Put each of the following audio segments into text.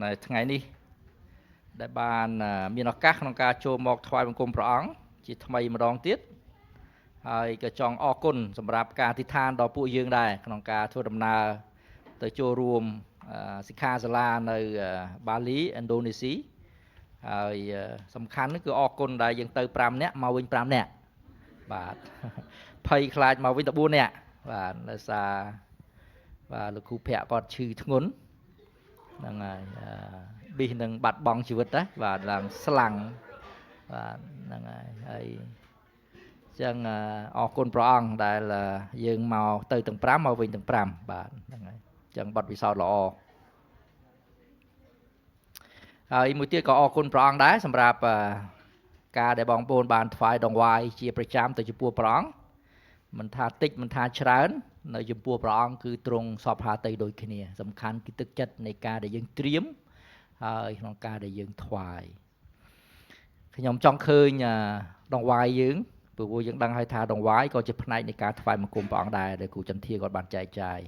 ในថ្ងៃនេះដែលបានមានឱកាសក្នុងការចូលមកថ្វាយបង្គំព្រះអង្គជាថ្មីម្ដងទៀតហើយក៏ចង់អរគុណសម្រាប់ការអធិដ្ឋានដល់ពួកយើងដែរក្នុងការធ្វើដំណើរទៅចូលរួមសិក្ខាសាលានៅបាលីឥណ្ឌូនេស៊ីហើយសំខាន់គឺអរគុណដែលយើងទៅ5នាក់មកវិញ5នាក់បាទភ័យខ្លាចមកវិញ14នាក់បាទដោយសារបាទលោកគ្រូភ័ក្រគាត់ឈឺធ្ងន់ហ្នឹងហើយប៊ីសនឹងបាត់បង់ជីវិតដែរបាទឡើងស្លាំងបាទហ្នឹងហើយចឹងអរគុណព្រះអង្គដែលយើងមកទៅទាំង5មកវិញទាំង5បាទហ្នឹងហើយចឹងបទពិសោធន៍ល្អហើយមួយទៀតក៏អរគុណព្រះអង្គដែរសម្រាប់ការដែលបងប្អូនបានថ្វាយដង្វាយជាប្រចាំទៅចំពោះព្រះអង្គមិនថាតិចមិនថាច្រើននៅចំពោះព្រះអង្គគឺទ្រង់សពហាតីដូចគ្នាសំខាន់គឺទឹកចិត្តនៃការដែលយើងត្រៀមហើយក្នុងការដែលយើងថ្វាយខ្ញុំចង់ឃើញដង្វាយយើងព្រោះយើងដឹងហើយថាដង្វាយក៏ជាផ្នែកនៃការថ្វាយបង្គំព្រះអង្គដែរដែលគ្រូចន្ទធាគាត់បានចែកចាយ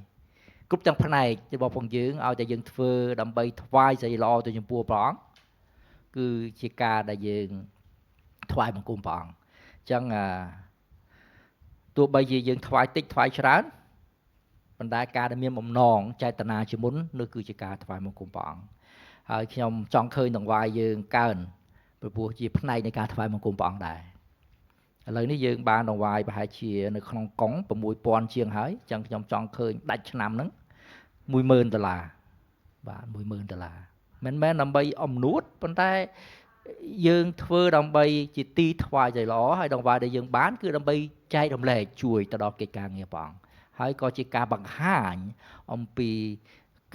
គ្រប់ទាំងផ្នែករបស់ផងយើងឲ្យតែយើងធ្វើដើម្បីថ្វាយស្អីល្អទៅចំពោះព្រះអង្គគឺជាការដែលយើងថ្វាយបង្គំព្រះអង្គអញ្ចឹងទោះបីជាយើងថ្វាយតិចថ្វាយច្រើនប៉ុន្តែការដែលមានបំណងចេតនាជាមុននោះគឺជាការថ្វាយបង្គំព្រះអង្គហើយខ្ញុំចង់ឃើញដង្វាយយើងកើនព្រោះជាផ្នែកនៃការថ្វាយបង្គំព្រះអង្គដែរឥឡូវនេះយើងបានដង្វាយប្រហែលជានៅក្នុងកុង 6000 ជាងហើយអញ្ចឹងខ្ញុំចង់ឃើញដាច់ឆ្នាំហ្នឹង$10000បាទ$10000មិនមែនដើម្បីអំនួតប៉ុន្តែយើងធ្វើដើម្បីជាទីថ្វាយใจល្អហើយដង្វាយដែលយើងបានគឺដើម្បីចែករំលែកជួយទៅដល់កិច្ចការងារព្រះអង្គហើយក៏ជាការបង្ហាញអំពី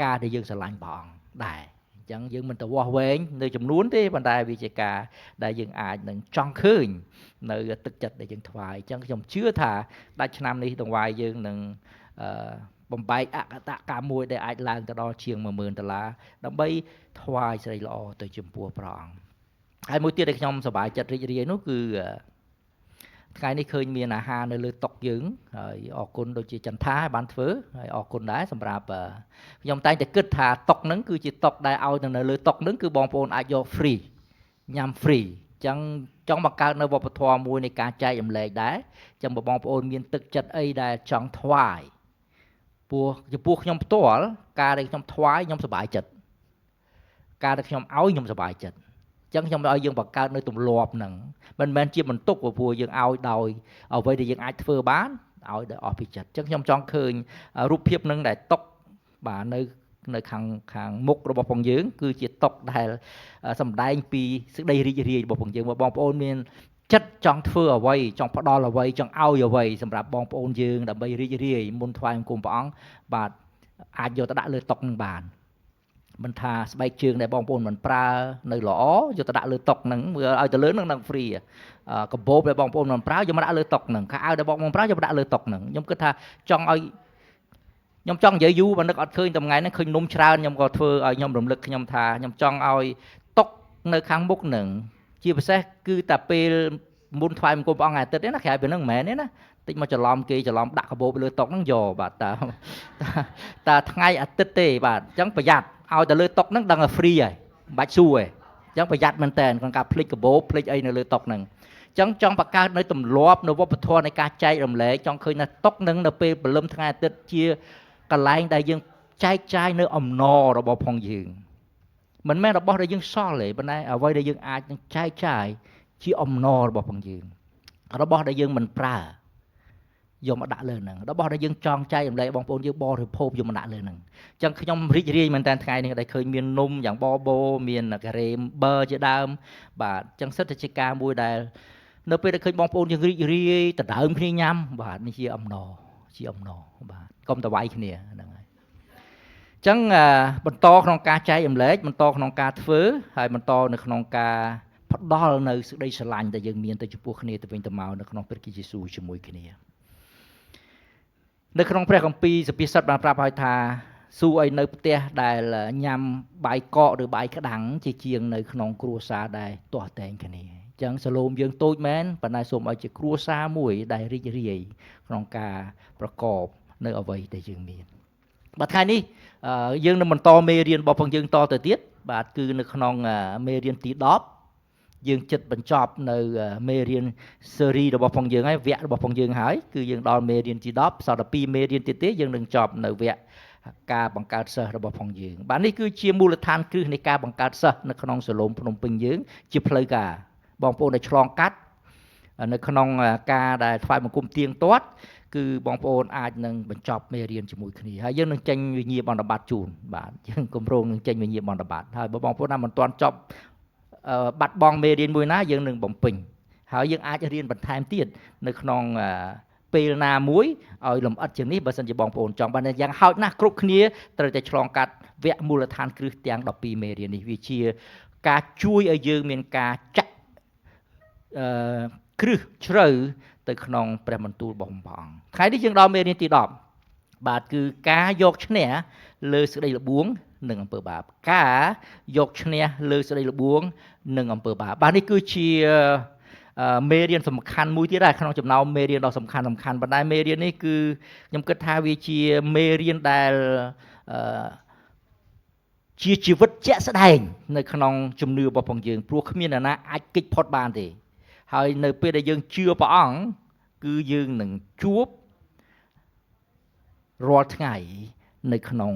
ការដែលយើងស្រឡាញ់ព្រះអង្គដែរអញ្ចឹងយើងមិនទៅវាស់វែងនៅចំនួនទេប៉ុន្តែវាជាការដែលយើងអាចនឹងចង់ឃើញនៅទឹកចិត្តដែលយើងថ្វាយអញ្ចឹងខ្ញុំជឿថាដាច់ឆ្នាំនេះដង្វាយយើងនឹងបំបែកអកតកម្មមួយដែលអាចឡើងទៅដល់ជាង$10000ដើម្បីថ្វាយស្រីល្អទៅចំពោះព្រះអង្គហើយមួយទៀតដែលខ្ញុំសប្បាយចិត្តរីករាយនោះគឺថ្ងៃនេះឃើញមានអាហារនៅលើតុយើងហើយអរគុណដូចជាចន្ទថាបានធ្វើហើយអរគុណដែរសម្រាប់ខ្ញុំតែងតែគិតថាតុហ្នឹងគឺជាតុដែលឲ្យនៅលើតុហ្នឹងគឺបងប្អូនអាចយក free ញ៉ាំ free អញ្ចឹងចង់បង្កើតនៅវប្បធម៌មួយនៃការចែករំលែកដែរអញ្ចឹងបងប្អូនមានទឹកចិត្តអីដែលចង់ថ្វាយចំពោះខ្ញុំផ្ទាល់ការដែលខ្ញុំថ្វាយខ្ញុំសប្បាយចិត្តការដែលខ្ញុំឲ្យខ្ញុំសប្បាយចិត្តអញ្ចឹងខ្ញុំឲ្យយើងបង្កើតនៅទម្លាប់ហ្នឹងមិនមែនជាបន្ទុកព្រោះយើងឲ្យដោយអ្វីដែលយើងអាចធ្វើបានឲ្យដោយអស់ពីចិត្តអញ្ចឹងខ្ញុំចង់ឃើញរូបភាពហ្នឹងដែលតុកបាទនៅខាងមុខរបស់ផងយើងគឺជាតុកដែលសម្ដែងពីសេចក្តីរីករាយរបស់ផងយើងបងប្អូនមានចិត្តចង់ធ្វើអ្វីចង់ផ្ដល់អ្វីចង់ឲ្យអ្វីសម្រាប់បងប្អូនយើងដើម្បីរីករាយមុនថ្វាយបង្គំព្រះអង្គបាទអាចយកទៅដាក់លើតុកនឹងបានមិនថាស្បែកជើងដែលបងប្អូនមិនប្រើនៅល្អយកទៅដាក់លើតុកហ្នឹងមើលឲ្យទៅលើនឹង free កាបូបដែលបងប្អូនមិនប្រើយកមកដាក់លើតុកហ្នឹងខោអាវដែលបងប្អូនប្រើយកមកដាក់លើតុកហ្នឹងខ្ញុំគិតថាចង់ឲ្យខ្ញុំចង់និយាយយូរបើនឹកអត់ឃើញថ្ងៃហ្នឹងឃើញនំច្រើនខ្ញុំក៏ធ្វើឲ្យខ្ញុំរំលឹកខ្ញុំថាខ្ញុំចង់ឲ្យតុកនៅខាងមុខហ្នឹងជាពិសេសគឺតែពេលមុនថ្វាយបង្គំព្រះអង្គអាទិត្យទេណាក្រៅពីហ្នឹងមិនមែនទេណាតិចមកច្រឡំគេច្រឡំដាក់កាបូបលើតុកហ្នឹងយកបាទតែថ្ងៃអាទិត្យទេបាទអញ្ចឹងប្រយ័ត្នឲ្យទៅលើតុកហ្នឹងដឹងតែ free ហើយមិនបាច់សួរទេអញ្ចឹងប្រយ័ត្នមែនតើក្នុងការភ្លេចកាបូបភ្លេចអីនៅលើតុកហ្នឹងអញ្ចឹងចង់បង្កើតនៅទម្លាប់នៅវប្បធម៌នៃការចែករំលែកចង់ឃើញថាតុកហ្នឹងនៅពេលព្រលឹមថ្ងៃអាទិត្យជាកន្លែងដែលយើងចែកចាយនៅអំណររបស់ផងយើងមិនមែនរបស់ដែលយើងសល់ទេប៉ុន្តែអ្វីដែលយើងអាចនឹងចែកចាយជាអំណររបស់ផងយើងរបស់ដែលយើងមិនប្រើយកមកដាក់លើហ្នឹងរបស់ដែលយើងចង់ចែករំលែកបងប្អូនយើងបរិភោគយកមកដាក់លើហ្នឹងអញ្ចឹងខ្ញុំរីករាយមែនតើថ្ងៃនេះដែលឃើញមាននំយ៉ាងបបោមានការ៉េមប៊ឺជាដើមបាទអញ្ចឹងសិតតែជាការមួយដែលនៅពេលដែលឃើញបងប្អូនយើងរីករាយដណ្ដើមគ្នាញ៉ាំបាទនេះជាអំណរបាទកុំតវាយគ្នាហ្នឹងហើយអញ្ចឹងបន្តក្នុងការចែករំលែកបន្តក្នុងការធ្វើហើយបន្តនៅក្នុងការផ្ដល់នៅសេចក្តីស្រឡាញ់ដែលយើងមានទៅចំពោះគ្នាទៅវិញទៅមកនៅក្នុងព្រះគម្ពីរយេស៊ូវជាមួយគ្នានៅក្នុងព្រះគម្ពីរសុភាសិតបានប្រាប់ឲ្យថាស៊ូឲ្យនៅផ្ទះដែលញ៉ាំបាយកកឬបាយក្តាំងជាជាងនៅក្នុងគ្រួសារដែលទាស់តែងគ្នាអញ្ចឹងសឡូមយើងតូចមែនប៉ុន្តែសូមឲ្យជាគ្រួសារមួយដែលរីករាយក្នុងការប្រកបនៅអ្វីដែលយើងមាន បាទថ្ងៃនេះយើងនឹងបន្តមេរៀនរបស់ផងយើងតទៅទៀតបាទគឺនៅក្នុងមេរៀនទី10យើងចិត្តបញ្ចប់នៅមេរៀន series របស់ផងយើងហើយវគ្គរបស់ផងយើងហើយគឺយើងដល់មេរៀនទី10សល់តែ2មេរៀនទៀតទេយើងនឹងចប់នៅវគ្គការបង្កើតសិស្សរបស់ផងយើងបាទនេះគឺជាមូលដ្ឋានគ្រឹះនៃការបង្កើតសិស្សនៅក្នុងសាឡូមភ្នំពេញយើងជាផ្លូវការបងប្អូនដែលឆ្លងកាត់នៅក្នុងការដែលថ្វាយបង្គំទៀងទាត់គឺបងប្អូនអាចនឹងបញ្ចប់មេរៀនជាមួយគ្នាហើយយើងនឹងចេញវិញ្ញាបនបត្រជូនបាទយើងគម្រោងនឹងចេញវិញ្ញាបនបត្រហើយបើបងប្អូនណាមិនទាន់ចប់បាត់បង់មេរៀនមួយណាយើងនឹងបំពេញហើយយើងអាចរៀនបន្ថែមទៀតនៅក្នុងពេលណាមួយឲ្យលម្អិតជាងនេះបើសិនជាបងប្អូនចង់បានយ៉ាងហោចណាស់គ្រប់គ្នាត្រូវតែឆ្លងកាត់វគ្គមូលដ្ឋានគ្រឹះទាំង12មេរៀននេះវាជាការជួយឲ្យយើងមានការចាក់គ្រឹះជ្រៅទៅក្នុងព្រះបន្ទូលរបស់ព្រះអង្គថ្ងៃនេះយើងដល់មេរៀនទី10បាទគឺការយកឈ្នះលើសេចក្តីល្បួងនិងអំពើបាបការយកឈ្នះលើសេចក្តីល្បួងនិងអំពើបាបបាទនេះគឺជាមេរៀនសំខាន់មួយទៀតដែរក្នុងចំណោមមេរៀនដ៏សំខាន់ប៉ុន្តែមេរៀននេះគឺខ្ញុំគិតថាវាជាមេរៀនដែលជាជីវិតជាក់ស្ដែងនៅក្នុងជំនឿរបស់ផងយើងព្រោះគ្មាននរណាអាចគេចផុតបានទេហើយនៅពេលដែលយើងជឿព្រះអង្គគឺយើងនឹងជួបរាល់ថ្ងៃនៅក្នុង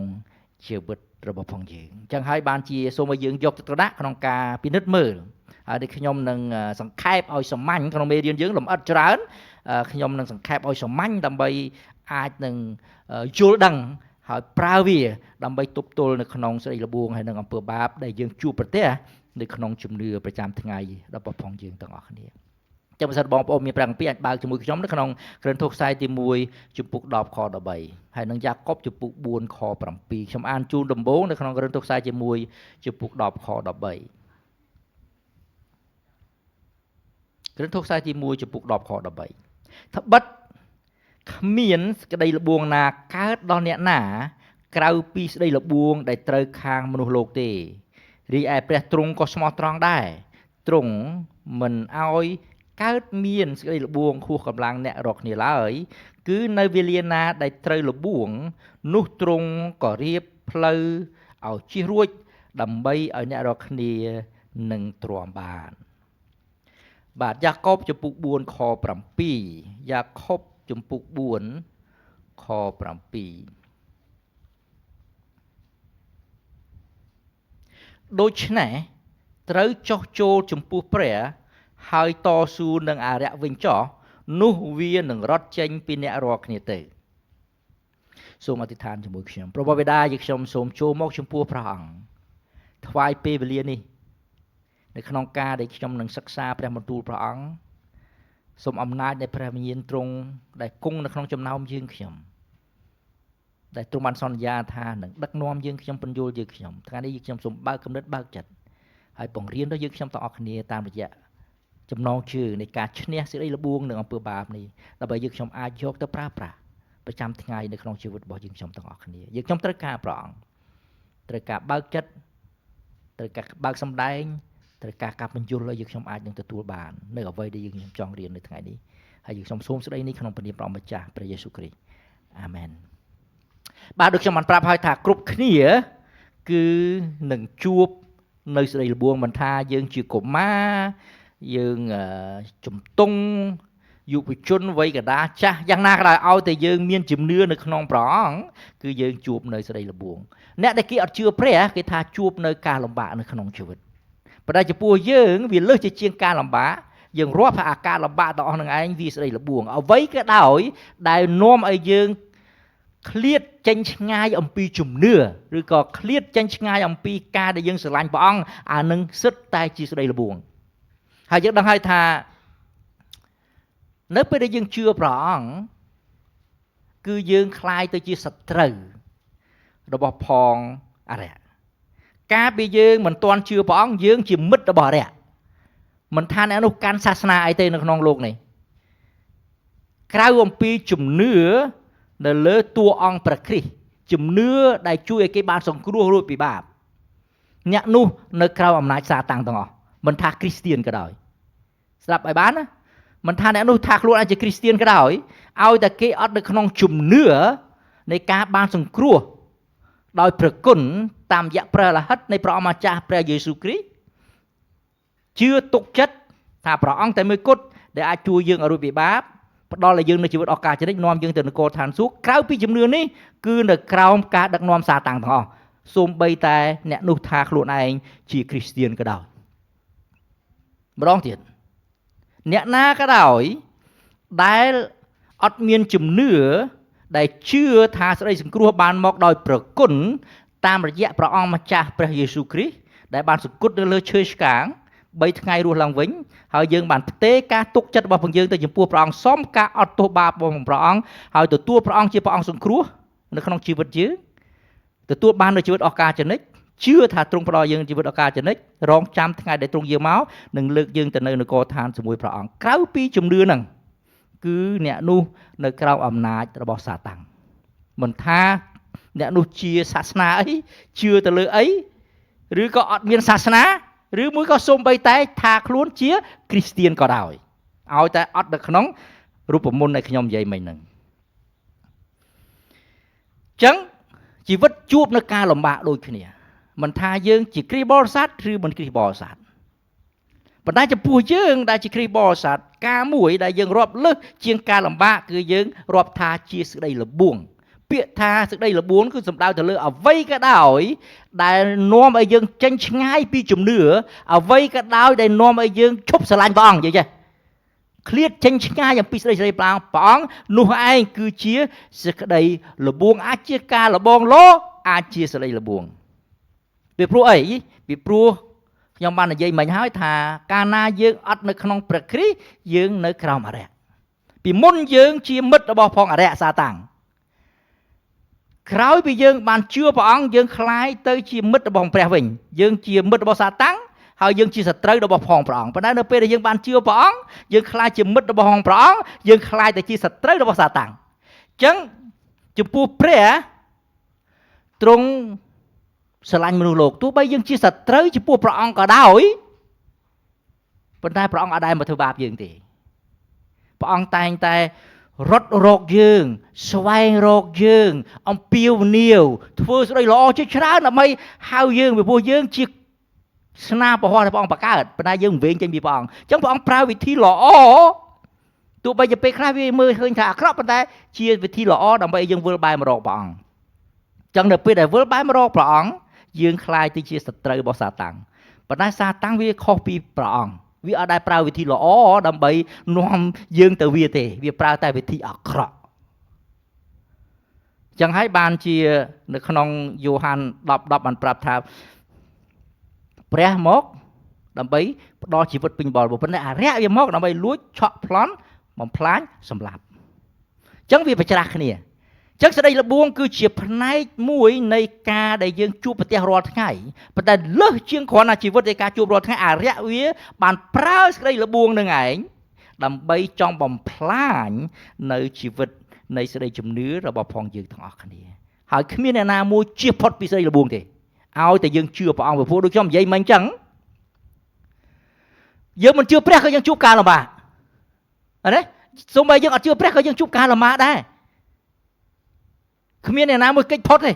ជីវិតរបស់ផងយើងអញ្ចឹងហើយបានជាសូមឲ្យយើងយកចិត្តទុកដាក់ក្នុងការពិនិត្យមើលហើយដែលខ្ញុំនឹងសង្ខេបឲ្យសាមញ្ញក្នុងមេរៀនយើងលម្អិតច្រើនខ្ញុំនឹងសង្ខេបឲ្យសាមញ្ញដើម្បីអាចនឹងយល់ដឹងហើយប្រើវាដើម្បីទប់ទល់នៅក្នុងសេចក្តីល្បួងហើយនឹងអំពើបាបដែលយើងជួបប្រទះនៅក្នុងជំនឿប្រចាំថ្ងៃរបស់ផងយើងទាំងអស់គ្នាចាំបើសិនបងប្អូនមានប្រាំងពីអាចបើកជាមួយខ្ញុំនៅក្នុងក្រឹត្យខ្សែទី1ជំពូក10ខ13ហើយនឹងយ៉ាកុបជំពូក4ខ7ខ្ញុំអានជូនដំបូងនៅក្នុងក្រឹត្យខ្សែទី1ជំពូក10ខ13ក្រឹត្យខ្សែទី1ជំពូក10ខ13ត្បិតគ្មានសេចក្តីល្បួងណាកើតដល់អ្នកណាក្រៅពីសេចក្តីល្បួងដែលត្រូវខាងមនុស្សលោកទេរីឯព្រះទ្រង់ក៏ស្មោះត្រង់ដែរទ្រង់មិនឲ្យកើតមានសេចក្តីល្បួងហួសកម្លាំងអ្នករាល់គ្នាឡើយគឺនៅវេលាណាដែលត្រូវល្បួងនោះទ្រង់ក៏រៀបផ្លូវឲ្យជិះរួចដើម្បីឲ្យអ្នករាល់គ្នានឹងទ្រាំបានបាទយ៉ាកុបជំពូក4ខ7យ៉ាកុបជំពូក4ខ7ដូច្នេះត្រូវចោះចូលចំពោះព្រះហើយតស៊ូនឹងអារក្សវិញចោះនោះវានឹងរត់ចេញពីអ្នករាល់គ្នាទៅសូមអធិដ្ឋានជាមួយខ្ញុំព្រះបិតាយើងខ្ញុំសូមចូលមកចំពោះព្រះអង្គថ្វាយពេលវេលានេះនៅក្នុងការដែលខ្ញុំនឹងសិក្សាព្រះបន្ទូលព្រះអង្គសូមអំណាចនៃព្រះវិញ្ញាណទ្រង់ដែលគង់នៅក្នុងចំណោមយើងខ្ញុំដែលទ្រង់បានសន្យាថានឹងដឹកនាំយើងខ្ញុំពន្យល់យើងខ្ញុំថ្ងៃនេះខ្ញុំសូមបើកគំនិតបើកចិត្តហើយបង្រៀនដល់យើងខ្ញុំទាំងអស់គ្នាតាមរយៈចំណងជើងនៃការឈ្នះសេចក្តីល្បួងនិងអំពើបាបនេះដើម្បីយើងខ្ញុំអាចយកទៅប្រើប្រាស់ប្រចាំថ្ងៃនៅក្នុងជីវិតរបស់យើងខ្ញុំទាំងអស់គ្នាយើងខ្ញុំត្រូវការព្រះអង្គត្រូវការបើកចិត្តត្រូវការបើកសម្ដែងត្រូវការការបញ្យល់ឲ្យយើងខ្ញុំអាចនឹងទទួលបាននៅអ្វីដែលយើងខ្ញុំចង់រៀននៅថ្ងៃនេះហើយយើងខ្ញុំសូមសេចក្តីនេះក្នុងព្រះនាមព្រះម្ចាស់ព្រះយេស៊ូវគ្រីស្ទអាមែនបាទដូចខ្ញុំបានប្រាប់ហើយថាគ្រប់គ្នាគឺនឹងជួបនៅសេចក្តីល្បួងមិនថាយើងជាកុមារយើងជំទង់យុវជនវ័យកណ្ដាលចាស់យ៉ាងណាក៏ដោយឲ្យតែយើងមានជំនឿនៅក្នុងព្រះអង្គគឺយើងជួបនៅសេចក្តីល្បួងអ្នកដែលគេអត់ជឿព្រះគេថាជួបនៅការលំបាកនៅក្នុងជីវិតប៉ុន្តែចំពោះយើងវាលើសជាជាងការលំបាកយើងរាប់ថាអាការលំបាកទាំងអស់នឹងឯងវាសេចក្តីល្បួងអ្វីក៏ដោយដែលនាំឲ្យយើងឃ្លាតចេញឆ្ងាយអំពីជំនឿឬក៏ឃ្លាតចេញឆ្ងាយអំពីការដែលយើងស្រឡាញ់ព្រះអង្គអានឹងសិតតែជាសេចក្តីល្បួងហើយយើងដឹងហើយថានៅពេលដែលយើងជឿព្រះអង្គគឺយើងคล้ายទៅជាសត្រូវរបស់ផងអរិយការពីយើងមិនទាន់ជឿព្រះអង្គយើងជាមិត្តរបស់អរិយមិនថាអ្នកនោះកាន់សាសនាអីទេនៅក្នុងโลกនេះក្រៅអំពីជំនឿនៅលើតួអង្គព្រះគ្រីស្ទជំនឿដែលជួយឲ្យគេបានសង្គ្រោះរួចពីបាបអ្នកនោះនៅក្រៅអំណាចសាតាំងទាំងអស់មិនថាគ្រីស្ទានក៏ដោយស្ដាប់ឲ្យបានណាមិនថាអ្នកនោះថាខ្លួនអាចជាគ្រីស្ទានក៏ដោយឲ្យតែគេអត់នៅក្នុងជំនឿនៃការបានសង្គ្រោះ ដោយព្រះគុណតាមរយៈព្រះលហិតនៃព្រះអម្ចាស់ព្រះយេស៊ូវគ្រីស្ទជឿទុកចិត្តថាព្រះអង្គតែមួយគត់ដែលអាចជួយយើងឲ្យរួចពីបាបផ្ដល់ឲ្យយើងនូវជីវិតអស់កលចរិតនាំយើងទៅនគរឋានសួគ៌ក្រៅពីជំនឿនេះគឺនៅក្រោមការដឹកនាំសាតាំងទាំងអស់សូម្បីតែអ្នកនោះថាខ្លួនឯងជាគ្រីស្ទានក៏ដោយម្ដងទៀតអ្នកណាក៏ដោយដែលអត់មានជំនឿដែលជឿថាសេចក្តីសង្គ្រោះបានមកដោយព្រះគុណតាមរយៈព្រះអង្គម្ចាស់ព្រះយេស៊ូវគ្រីស្ទដែលបានសង្កត់នៅលើឈើឆ្កាង3ថ្ងៃរស់ឡើងវិញហើយយើងបានផ្ទេរការទុកចិត្តរបស់ព្រះយើងទៅចំពោះព្រះអង្គសមការអត់ទោសបាបរបស់ព្រះអង្គហើយទទួលព្រះអង្គជាព្រះអង្គសង្គ្រោះនៅក្នុងជីវិតយើងទទួលបាននូវជីវិតអស់កលចរិតជឿថាទ្រង់ផ្ដល់យើងជីវិតអស់កលចរិតរងចាំថ្ងៃដែលទ្រង់យាងមកនឹងលើកយើងទៅនៅនគរឋានជាមួយព្រះអង្គក្រៅពីជំនឿហ្នឹងគឺអ្នកនោះនៅក្រោមអំណាចរបស់សាតាំងមិនថាអ្នកនោះជាសាសនាអីជឿទៅលើអីឬក៏អត់មានសាសនាឬមួយក៏សូម្បីតែថាខ្លួនជាគ្រីស្ទានក៏ដោយឲ្យតែអត់នៅក្នុងរូបមន្តដែលខ្ញុំនិយាយមិញហ្នឹងអញ្ចឹងជីវិតជួបនៅការលំបាកដូចគ្នាមិនថាយើងជាគ្រីស្ទបរិស័ទឬមិនគ្រីស្ទបរិស័ទប៉ុន្តែចំពោះយើងដែលជាគ្រីស្ទបរិស័ទការមួយដែលយើងរាប់លើសជាងការលំបាកគឺយើងរាប់ថាជាសេចក្តីល្បួងពាក្យថាសេចក្តីល្បួងគឺសំដៅទៅលើអ្វីក៏ដោយដែលនាំឲ្យយើងចេញឆ្ងាយពីជំនឿអ្វីក៏ដោយដែលនាំឲ្យយើងឈប់ស្រឡាញ់ព្រះអង្គនិយាយចេះឃ្លាតចេញឆ្ងាយអំពីសេចក្តីព្រះអង្គនោះឯងគឺជាសេចក្តីល្បួងអាចជាការលបងលោអាចជាសេចក្តីល្បួងពីព្រោះអីពីព្រោះខ្ញុំបាននិយាយមិញហើយថាកាលណាយើងអត់នៅក្នុងព្រះគ្រីស្ទយើងនៅក្រោមអរិយពីមុនយើងជាមិត្តរបស់ផងអរិយសាតាំងក្រោយពីយើងបានជឿព្រះអង្គយើងคล้ายទៅជាមិត្តរបស់ព្រះវិញយើងជាមិត្តរបស់សាតាំងហើយយើងជាសត្រូវរបស់ផងព្រះអង្គប៉ុន្តែនៅពេលដែលយើងបានជឿព្រះអង្គយើងคล้ายជាមិត្តរបស់ផងព្រះអង្គយើងคล้ายទៅជាសត្រូវរបស់សាតាំងអញ្ចឹងចំពោះព្រះទ្រង់ស្រឡាញ់មនុស្សលោកទោះបីយើងជាសត្រូវចំពោះព្រះអង្គក៏ដោយប៉ុន្តែព្រះអង្គអត់ដែលមកធ្វើបាបយើងទេព្រះអង្គតែងតែរត់រកយើងស្វែងរកយើងអំពាវនាវធ្វើស្ដីល្អជាច្រើនដើម្បីហៅយើងពីព្រោះយើងជាស្នាព្រះហស្ថរបស់ព្រះអង្គបង្កើតប៉ុន្តែយើងវិញចេញពីព្រះអង្គអញ្ចឹងព្រះអង្គប្រើវិធីល្អទោះបីជាពេលខ្លះវាមើលឃើញថាអាក្រក់ប៉ុន្តែជាវិធីល្អដើម្បីឲ្យយើងវិលបែរមករកព្រះអង្គអញ្ចឹងនៅពេលដែលវិលបែរមករកព្រះអង្គយើងคล้ายទៅជាសត្រូវរបស់សាតាំងប៉ុន្តែសាតាំងវាខុសពីព្រះអង្គវាអត់ដែលប្រើវិធីល្អដើម្បីនាំយើងទៅវាទេវាប្រើតែវិធីអាក្រក់ចឹងហើយបានជានៅក្នុងយ៉ូហាន 10:10 បានប្រាប់ថាព្រះមកដើម្បីផ្ដល់ជីវិតពេញបរិបូរណ៍ប៉ុន្តែអរិយវាមកដើម្បីលួចឆក់ប្លន់បំផ្លាញសម្លាប់ចឹងវាប្រច្រាស់គ្នាចឹងសេចក្តីល្បួងគឺជាផ្នែកមួយនៃការដែលយើងជួបប្រទះរាល់ថ្ងៃប៉ុន្តែលើសជាងគ្រាន់តែជីវិតនៃការជួបរាល់ថ្ងៃអរិយវាបានប្រើសេចក្តីល្បួងនឹងឯងដើម្បីចង់បំផ្លាញនៅជីវិតនៃសេចក្តីជំនឿរបស់ផងយើងទាំងអស់គ្នាហើយគ្មានអ្នកណាមួយជៀសផុតពីសេចក្តីល្បួងទេឲ្យតែយើងជឿព្រះអង្គព្រោះដូចខ្ញុំនិយាយមិញចឹងយើងមិនជឿព្រះក៏យើងជួបការលំបាកអត់ទេសូម្បីយើងអត់ជឿព្រះក៏យើងជួបការលំបាកដែរគ្មានអ្នកណាមួយកិច្ចផុតទេ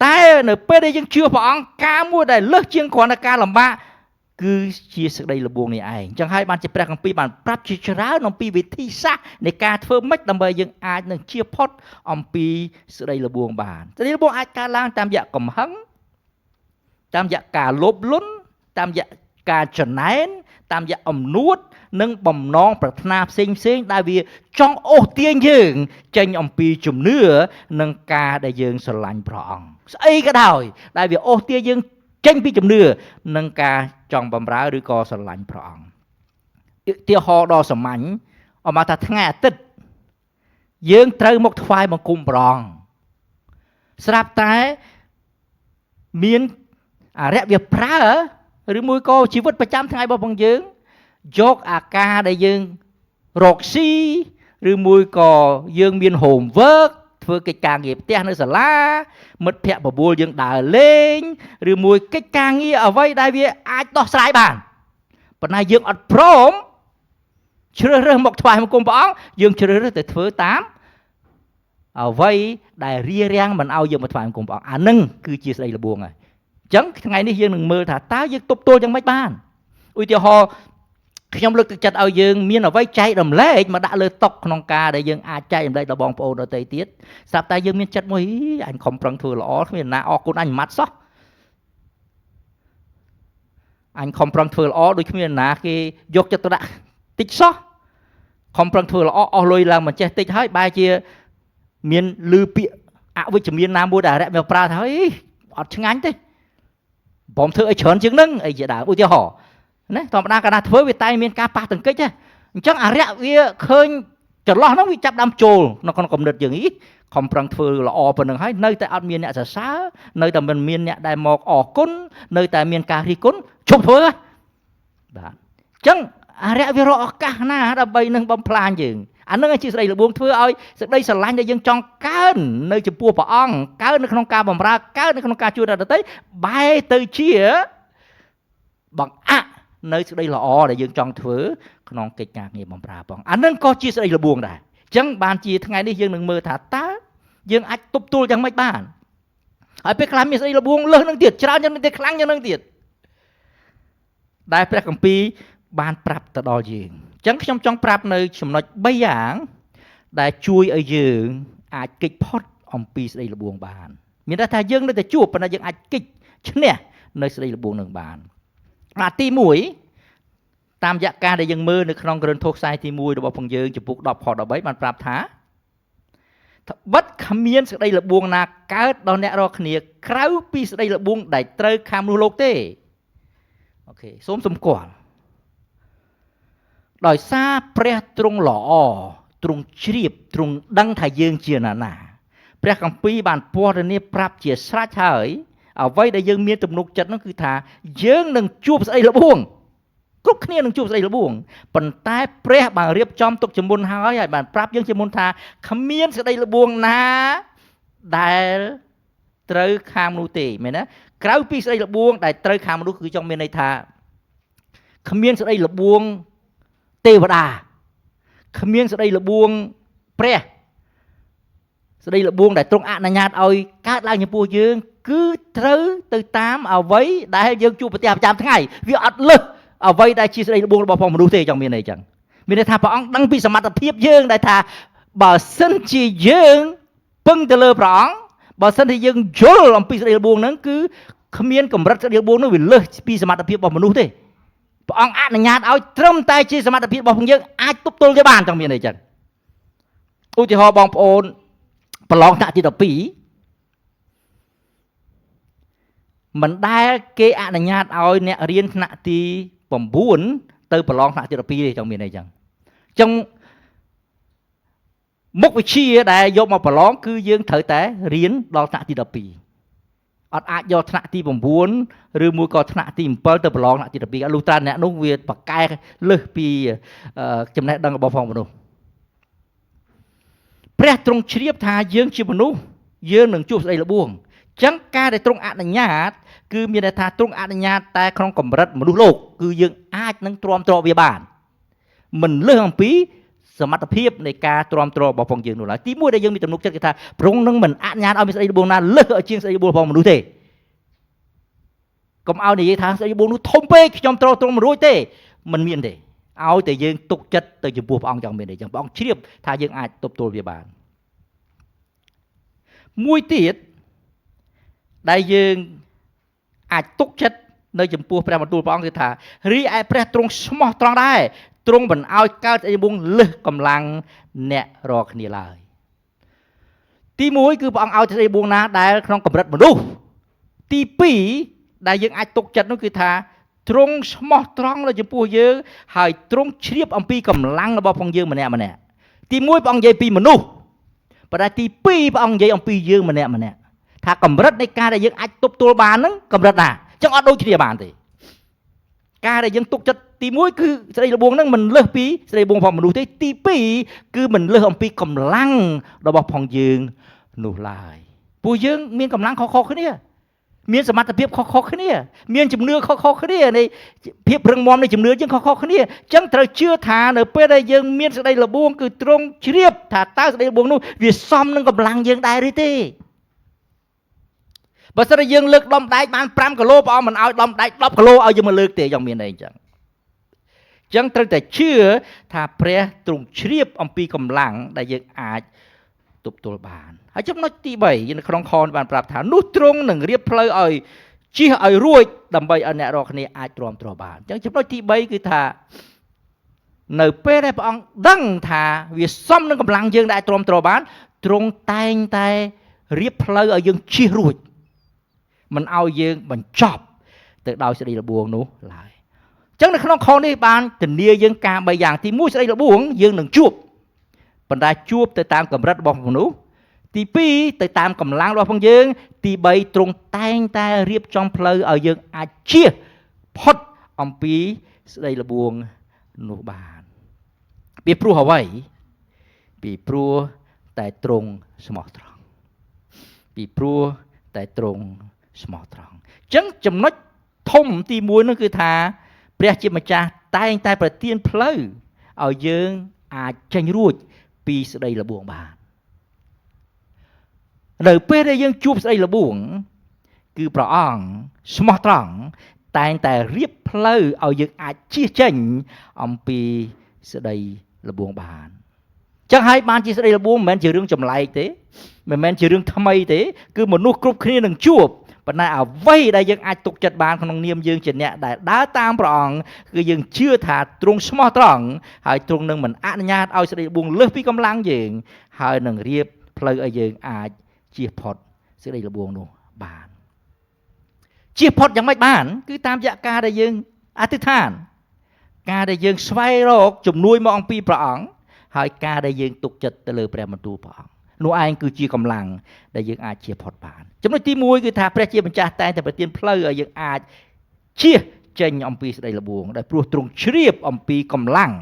តែនៅពេលដែលយើងជឿព្រះអង្គការមួយដែលលើសជាងគ្រាន់តែការលំបាកគឺជាសេចក្តីល្បួងនេះឯងអញ្ចឹងហើយបានជាព្រះគម្ពីរបានប្រាប់ជាច្រើនអំពីវិធីសាស្ត្រនៃការធ្វើម៉េចដើម្បីយើងអាចនឹងជៀសផុតអំពីសេចក្តីល្បួងបានសេចក្តីល្បួងអាចកើតឡើងតាមរយៈកំហឹងតាមរយៈការលោភលន់តាមរយៈការចំណែនតាមរយៈអំនួតនិងបំណងប្រាថ្នាផ្សេងដែលវាចង់អូសទាញយើងចេញអំពីជំនឿនិងការដែលយើងស្រឡាញ់ព្រះអង្គស្អីក៏ដោយដែលវាអូសទាញយើងចេញពីជំនឿនិងការចង់បម្រើឬក៏ស្រឡាញ់ព្រះអង្គឧទាហរណ៍ដ៏សាមញ្ញអមថាថ្ងៃអាទិត្យយើងត្រូវមកថ្វាយបង្គំព្រះអង្គស្រាប់តែមានអរិយវាប្រើឬមួយក៏ជីវិតប្រចាំថ្ងៃរបស់ផងយើងយកអាការដែលយើងរកស៊ីឬមួយក៏យើងមាន homework ធ្វើកិច្ចការងារផ្ទះនៅសាលាមិត្តភ័ក្តិបបួលយើងដើរលេងឬមួយកិច្ចការងារអ្វីដែលវាអាចដោះស្រាយបានប៉ុន្តែយើងអត់ព្រមជ្រើសរើសមកថ្វាយបង្គំព្រះអង្គយើងជ្រើសរើសទៅធ្វើតាម អ្វីដែលរារាំងមិនឲ្យយើងមកថ្វាយបង្គំព្រះអង្គអានឹងគឺជាស្ដីល្បួងហើយអញ្ចឹងថ្ងៃនេះយើងនឹងមើលថាតើយើងទប់ទល់យ៉ាងម៉េចបានឧទាហរណ៍ខ្ញុំលើកទឹកចិត្តឲ្យយើងមានអ្វីចែករំលែកមកដាក់លើតុក្នុងការដែលយើងអាចចែករំលែកដល់បងប្អូនដទៃទៀតស្រាប់តែយើងមានចិត្តមួយអញខំប្រឹងធ្វើល្អគ្មានណាអរគុណអញម៉ាត់សោះអញខំប្រឹងធ្វើល្អដូចគ្មានណាគេយកចិត្តទុកដាក់តិចសោះខំប្រឹងធ្វើល្អអស់លុយឡើងមិនចេះតិចហើយបែរជាមានលឺពាក្យអវិជ្ជមានណាមួយដែលរកមកប្រើថាអីអត់ឆ្ងាញ់ទេបំធ្វើឲ្យច្រើនជាងនឹងអីជាដើមឧទាហរណ៍ណាធម្មតាកាលណាធ្វើវាតែមានការប៉ះទង្គិចទេអញ្ចឹងអារៈវាឃើញចន្លោះហ្នឹងវាចាប់ដើមចូលនៅក្នុងគំនិតយើងខំប្រឹងធ្វើល្អប៉ុណ្្នឹងហើយនៅតែអត់មានអ្នកសរសើរនៅតែមិនមានអ្នកដែលមកអរគុណនៅតែមានការរិះគន់ជប់ធ្វើបាទអញ្ចឹងអារៈវារកឱកាសណាដើម្បីនឹងបំផ្លាញយើងអានឹងជាស្ដីល្បួងធ្វើឲ្យសេចក្តីស្រឡាញ់ដែលយើងចង់កើននៅចំពោះព្រះអង្គកើននៅក្នុងការបម្រើកើននៅក្នុងការជួយដល់ដទៃបែរទៅជាបង្អាក់នៅសេចក្តីល្អដែលយើងចង់ធ្វើក្នុងកិច្ចការងារបម្រើព្រះអង្គអានឹងក៏ជាស្ដីល្បួងដែរអញ្ចឹងបានជាថ្ងៃនេះយើងនឹងមើលថាតើយើងអាចទប់ទល់យ៉ាងម៉េចបានហើយពេលខ្លះមានស្ដីល្បួងលើសនឹងទៀតច្រើនយ៉ាងនេះទៀតខ្លាំងយ៉ាងនឹងទៀតដែលព្រះគម្ពីរបានប្រាប់ទៅដល់យើងអញ្ចឹងខ្ញុំចង់ប្រាប់នៅចំណុច3យ៉ាងដែលជួយឲ្យយើងអាចគេចផុតអំពីស្ដីល្បួងបានមានន័យថាយើងនៅតែជួបប៉ុន្តែយើងអាចគេចឈ្នះនៅស្ដីល្បួងនឹងបានទី1តាមរយៈការដែលយើងមើលនៅក្នុងក្រឹត្យខ្សែទី1របស់ផងយើងចំពុក10ខ13បានប្រាប់ថាបិទគ្មានសេចក្តីល្បួងណាកើតដល់អ្នករាល់គ្នាក្រៅពីសេចក្តីល្បួងដែលត្រូវខាងមនុស្សលោកទេអូខេសូមសម្គាល់ដោយសារព្រះទ្រង់ល្អទ្រង់ជ្រាបទ្រង់ដឹងថាយើងជាណាព្រះគម្ពីរបានពណ៌នាប្រាប់ជាស្រេចហើយអ្វីដែលយើងមានទំនុកចិត្តនោះគឺថាយើងនឹងជួបស្ដីល្បួងគ្រប់គ្នានឹងជួបស្ដីល្បួងប៉ុន្តែព្រះបានរៀបចំទុកជាមុនហើយបានប្រាប់យើងជាមុនថាគ្មានស្ដីល្បួងណាដែលត្រូវខាងមនុស្សទេមែនទេក្រៅពីស្ដីល្បួងដែលត្រូវខាងមនុស្សគឺចង់មានន័យថាគ្មានស្ដីល្បួងទេវតាគ្មានស្ដីល្បួងព្រះស្ដីល្បួងដែលទ្រង់អនុញ្ញាតឲ្យកើតឡើងចំពោះយើងគឺត្រូវទៅតាមអ្វីដែលយើងជួបប្រទះប្រចាំថ្ងៃវាអត់លើសអ្វីដែលជាស្ដីល្បួងរបស់ផងមនុស្សទេចង់មានន័យអញ្ចឹងមានន័យថាព្រះអង្គដឹងពីសមត្ថភាពយើងដែលថាបើសិនជាយើងពឹងទៅលើព្រះអង្គបើសិនជាយើងយល់អំពីស្ដីល្បួងហ្នឹងគឺគ្មានកម្រិតស្ដីល្បួងនោះវាលើសពីសមត្ថភាពរបស់មនុស្សទេព្រះអង្គអនុញ្ញាតឲ្យត្រឹមតែជាសមត្ថភាពរបស់យើងអាចទប់ទល់ទៅបានចង់មានន័យអញ្ចឹងឧទាហរណ៍បងប្អូនប្រឡងថ្នាក់ទី12មិនដែលគេអនុញ្ញាតឲ្យអ្នករៀនថ្នាក់ទី9ទៅប្រឡងថ្នាក់ទី12ទេចង់មានន័យអញ្ចឹងអញ្ចឹងមុខវិជ្ជាដែលយកមកប្រឡងគឺយើងត្រូវតែរៀនដល់ថ្នាក់ទី12អត់អាចយកថ្នាក់ទី9ឬមួយក៏ថ្នាក់ទី7ទៅប្រឡងថ្នាក់ទី12លុះត្រាអ្នកនោះវាប្រកែកលើសពីចំណេះដឹងរបស់ផងមនុស្សព្រះទ្រង់ជ្រាបថាយើងជាមនុស្សយើងនឹងជួបស្ដីល្បួងអញ្ចឹងការដែលទ្រង់អនុញ្ញាតគឺមានន័យថាទ្រង់អនុញ្ញាតតែក្នុងកម្រិតមនុស្សលោកគឺយើងអាចនឹងទ្រាំទ្រវាបានមិនលើសអំពីសមត្ថភាពនៃការទ្រាំទ្ររបស់ផងយើងនោះឡើយទី1ដែលយើងមានទំនុកចិត្តគឺថាព្រមនឹងមិនអនុញ្ញាតឲ្យមានស្ដីល្បួងណាលើសជាងស្ដីល្បួងរបស់មនុស្សទេកុំឲ្យនិយាយថាស្ដីល្បួងនោះធំពេកខ្ញុំទ្រទ្រង់មិនរួចទេមិនមានទេឲ្យតែយើងទុកចិត្តទៅចំពោះព្រះអង្គចង់មានទេអញ្ចឹងព្រះអង្គជ្រាបថាយើងអាចទប់ទល់វាបានមួយទៀតដែលយើងអាចទុកចិត្តនៅចំពោះព្រះបន្ទូលព្រះអង្គគឺថារីឯព្រះទ្រង់ស្មោះត្រង់ដែរទ្រង់មិនឲ្យកើតស្ដីល្បួងលើសកម្លាំងអ្នករាល់គ្នាឡើយទី1គឺព្រះអង្គឲ្យស្ដីល្បួងណាដែលក្នុងកម្រិតមនុស្សទី2ដែលយើងអាចទុកចិត្តនោះគឺថាទ្រង់ស្មោះត្រង់នៅចំពោះយើងហើយទ្រង់ជ្រាបអំពីកម្លាំងរបស់ផងយើងម្នាក់ម្នាក់ទី1ព្រះអង្គនិយាយពីមនុស្សប៉ុន្តែទី2ព្រះអង្គនិយាយអំពីយើងម្នាក់ម្នាក់ថាកម្រិតនៃការដែលយើងអាចទប់ទល់បានហ្នឹងកម្រិតណាអញ្ចឹងអត់ដូចគ្នាបានទេការដែលយើងទុកចិត្តទី1គឺស្ដីល្បួងហ្នឹងមិនលើសពីស្ដីល្បួងផងមនុស្សទេទី2គឺមិនលើសអំពីកម្លាំងរបស់ផងយើងនោះឡើយពួកយើងមានកម្លាំងខុសៗគ្នា មានសមត្ថភាពខុសៗគ្នាមានជំនឿខុសៗគ្នានៃភាពរឹងមាំនៃជំនឿយើងខុសៗគ្នាអញ្ចឹងត្រូវជឿថានៅពេលដែលយើងមានសេចក្តីល្បួងគឺទ្រង់ជ្រាបថាតើសេចក្តីល្បួងនោះវាសមនឹងកម្លាំងយើងដែរឬទេបើសិនជាយើងលើកដុំដែកបាន5គីឡូព្រះអង្គមិនឲ្យដុំដែក10គីឡូឲ្យយើងមកលើកទេយ៉ាងមានន័យអញ្ចឹងត្រូវតែជឿថាព្រះទ្រង់ជ្រាបអំពីកម្លាំងដែលយើងអាចទប់ទល់បានហើយចំណុចទី3នៅក្នុងខនេះបានប្រាប់ថានោះទ្រង់នឹងរៀបផ្លូវឲ្យជិះឲ្យរួចដើម្បីឲ្យអ្នករាល់គ្នាអាចទ្រាំទ្របានអញ្ចឹងចំណុចទី3គឺថានៅពេលដែលព្រះអង្គដឹងថាវាសមនឹងកម្លាំងយើងដែលទ្រាំទ្របានទ្រង់តែងតែរៀបផ្លូវឲ្យយើងជិះរួចមិនឲ្យយើងបញ្ចប់ទៅដោយសេចក្តីល្បួងនោះឡើយអញ្ចឹងនៅក្នុងខនេះបានធានាយើងការ3យ៉ាងទី1សេចក្តីល្បួងយើងនឹងជួបប៉ុន្តែជួបទៅតាមកម្រិតរបស់មនុស្សទី2ទៅតាមកម្លាំងរបស់ផងយើងទី3ទ្រង់តែងតែរៀបចំផ្លូវឲ្យយើងអាចជៀសផុតអំពីស្ដីល្បួងនោះបានពីព្រោះអ្វីពីព្រោះតែទ្រង់ស្មោះត្រង់ពីព្រោះតែទ្រង់ស្មោះត្រង់អញ្ចឹងចំណុចធំទី1នោះគឺថាព្រះជាម្ចាស់តែងតែប្រទានផ្លូវឲ្យយើងអាចចេញរួចពីស្ដីល្បួងបាននៅពេលដែលយើងជួបស្ដីល្បួងគឺព្រះអង្គស្មោះត្រង់តែងតែរៀបផ្លូវឲ្យយើងអាចជៀសចេញអំពីស្ដីល្បួងបានចឹងហើយបានជាស្ដីល្បួងមិនមែនជារឿងចម្លែកទេមិនមែនជារឿងថ្មីទេគឺមនុស្សគ្រប់គ្នានឹងជួបប៉ុន្តែអ្វីដែលយើងអាចទុកចិត្តបានក្នុងនាមយើងជាអ្នកដែលដើរតាមព្រះអង្គគឺយើងជឿថាទ្រង់ស្មោះត្រង់ហើយទ្រង់នឹងមិនអនុញ្ញាតឲ្យស្ដីល្បួងលើសពីកម្លាំងយើងហើយនឹងរៀបផ្លូវឲ្យយើងអាចជៀសផុតសេចក្តីល្បួងនោះបានជៀសផុតយ៉ាងម៉េចបានគឺតាមរយៈការដែលយើងអធិដ្ឋានការដែលយើងស្វែងរកជំនួយមកអំពីព្រះអង្គហើយការដែលយើងទុកចិត្តទៅលើព្រះបន្ទូលព្រះអង្គនោះឯងគឺជាកម្លាំងដែលយើងអាចជៀសផុតបានចំណុចទី1គឺថាព្រះជាម្ចាស់តែងតែប្រទានផ្លូវឲ្យយើងអាចជៀសចេញអំពីស្ដីល្បួងដែលព្រោះទ្រង់ជ្រាបអំពីកម្លាំង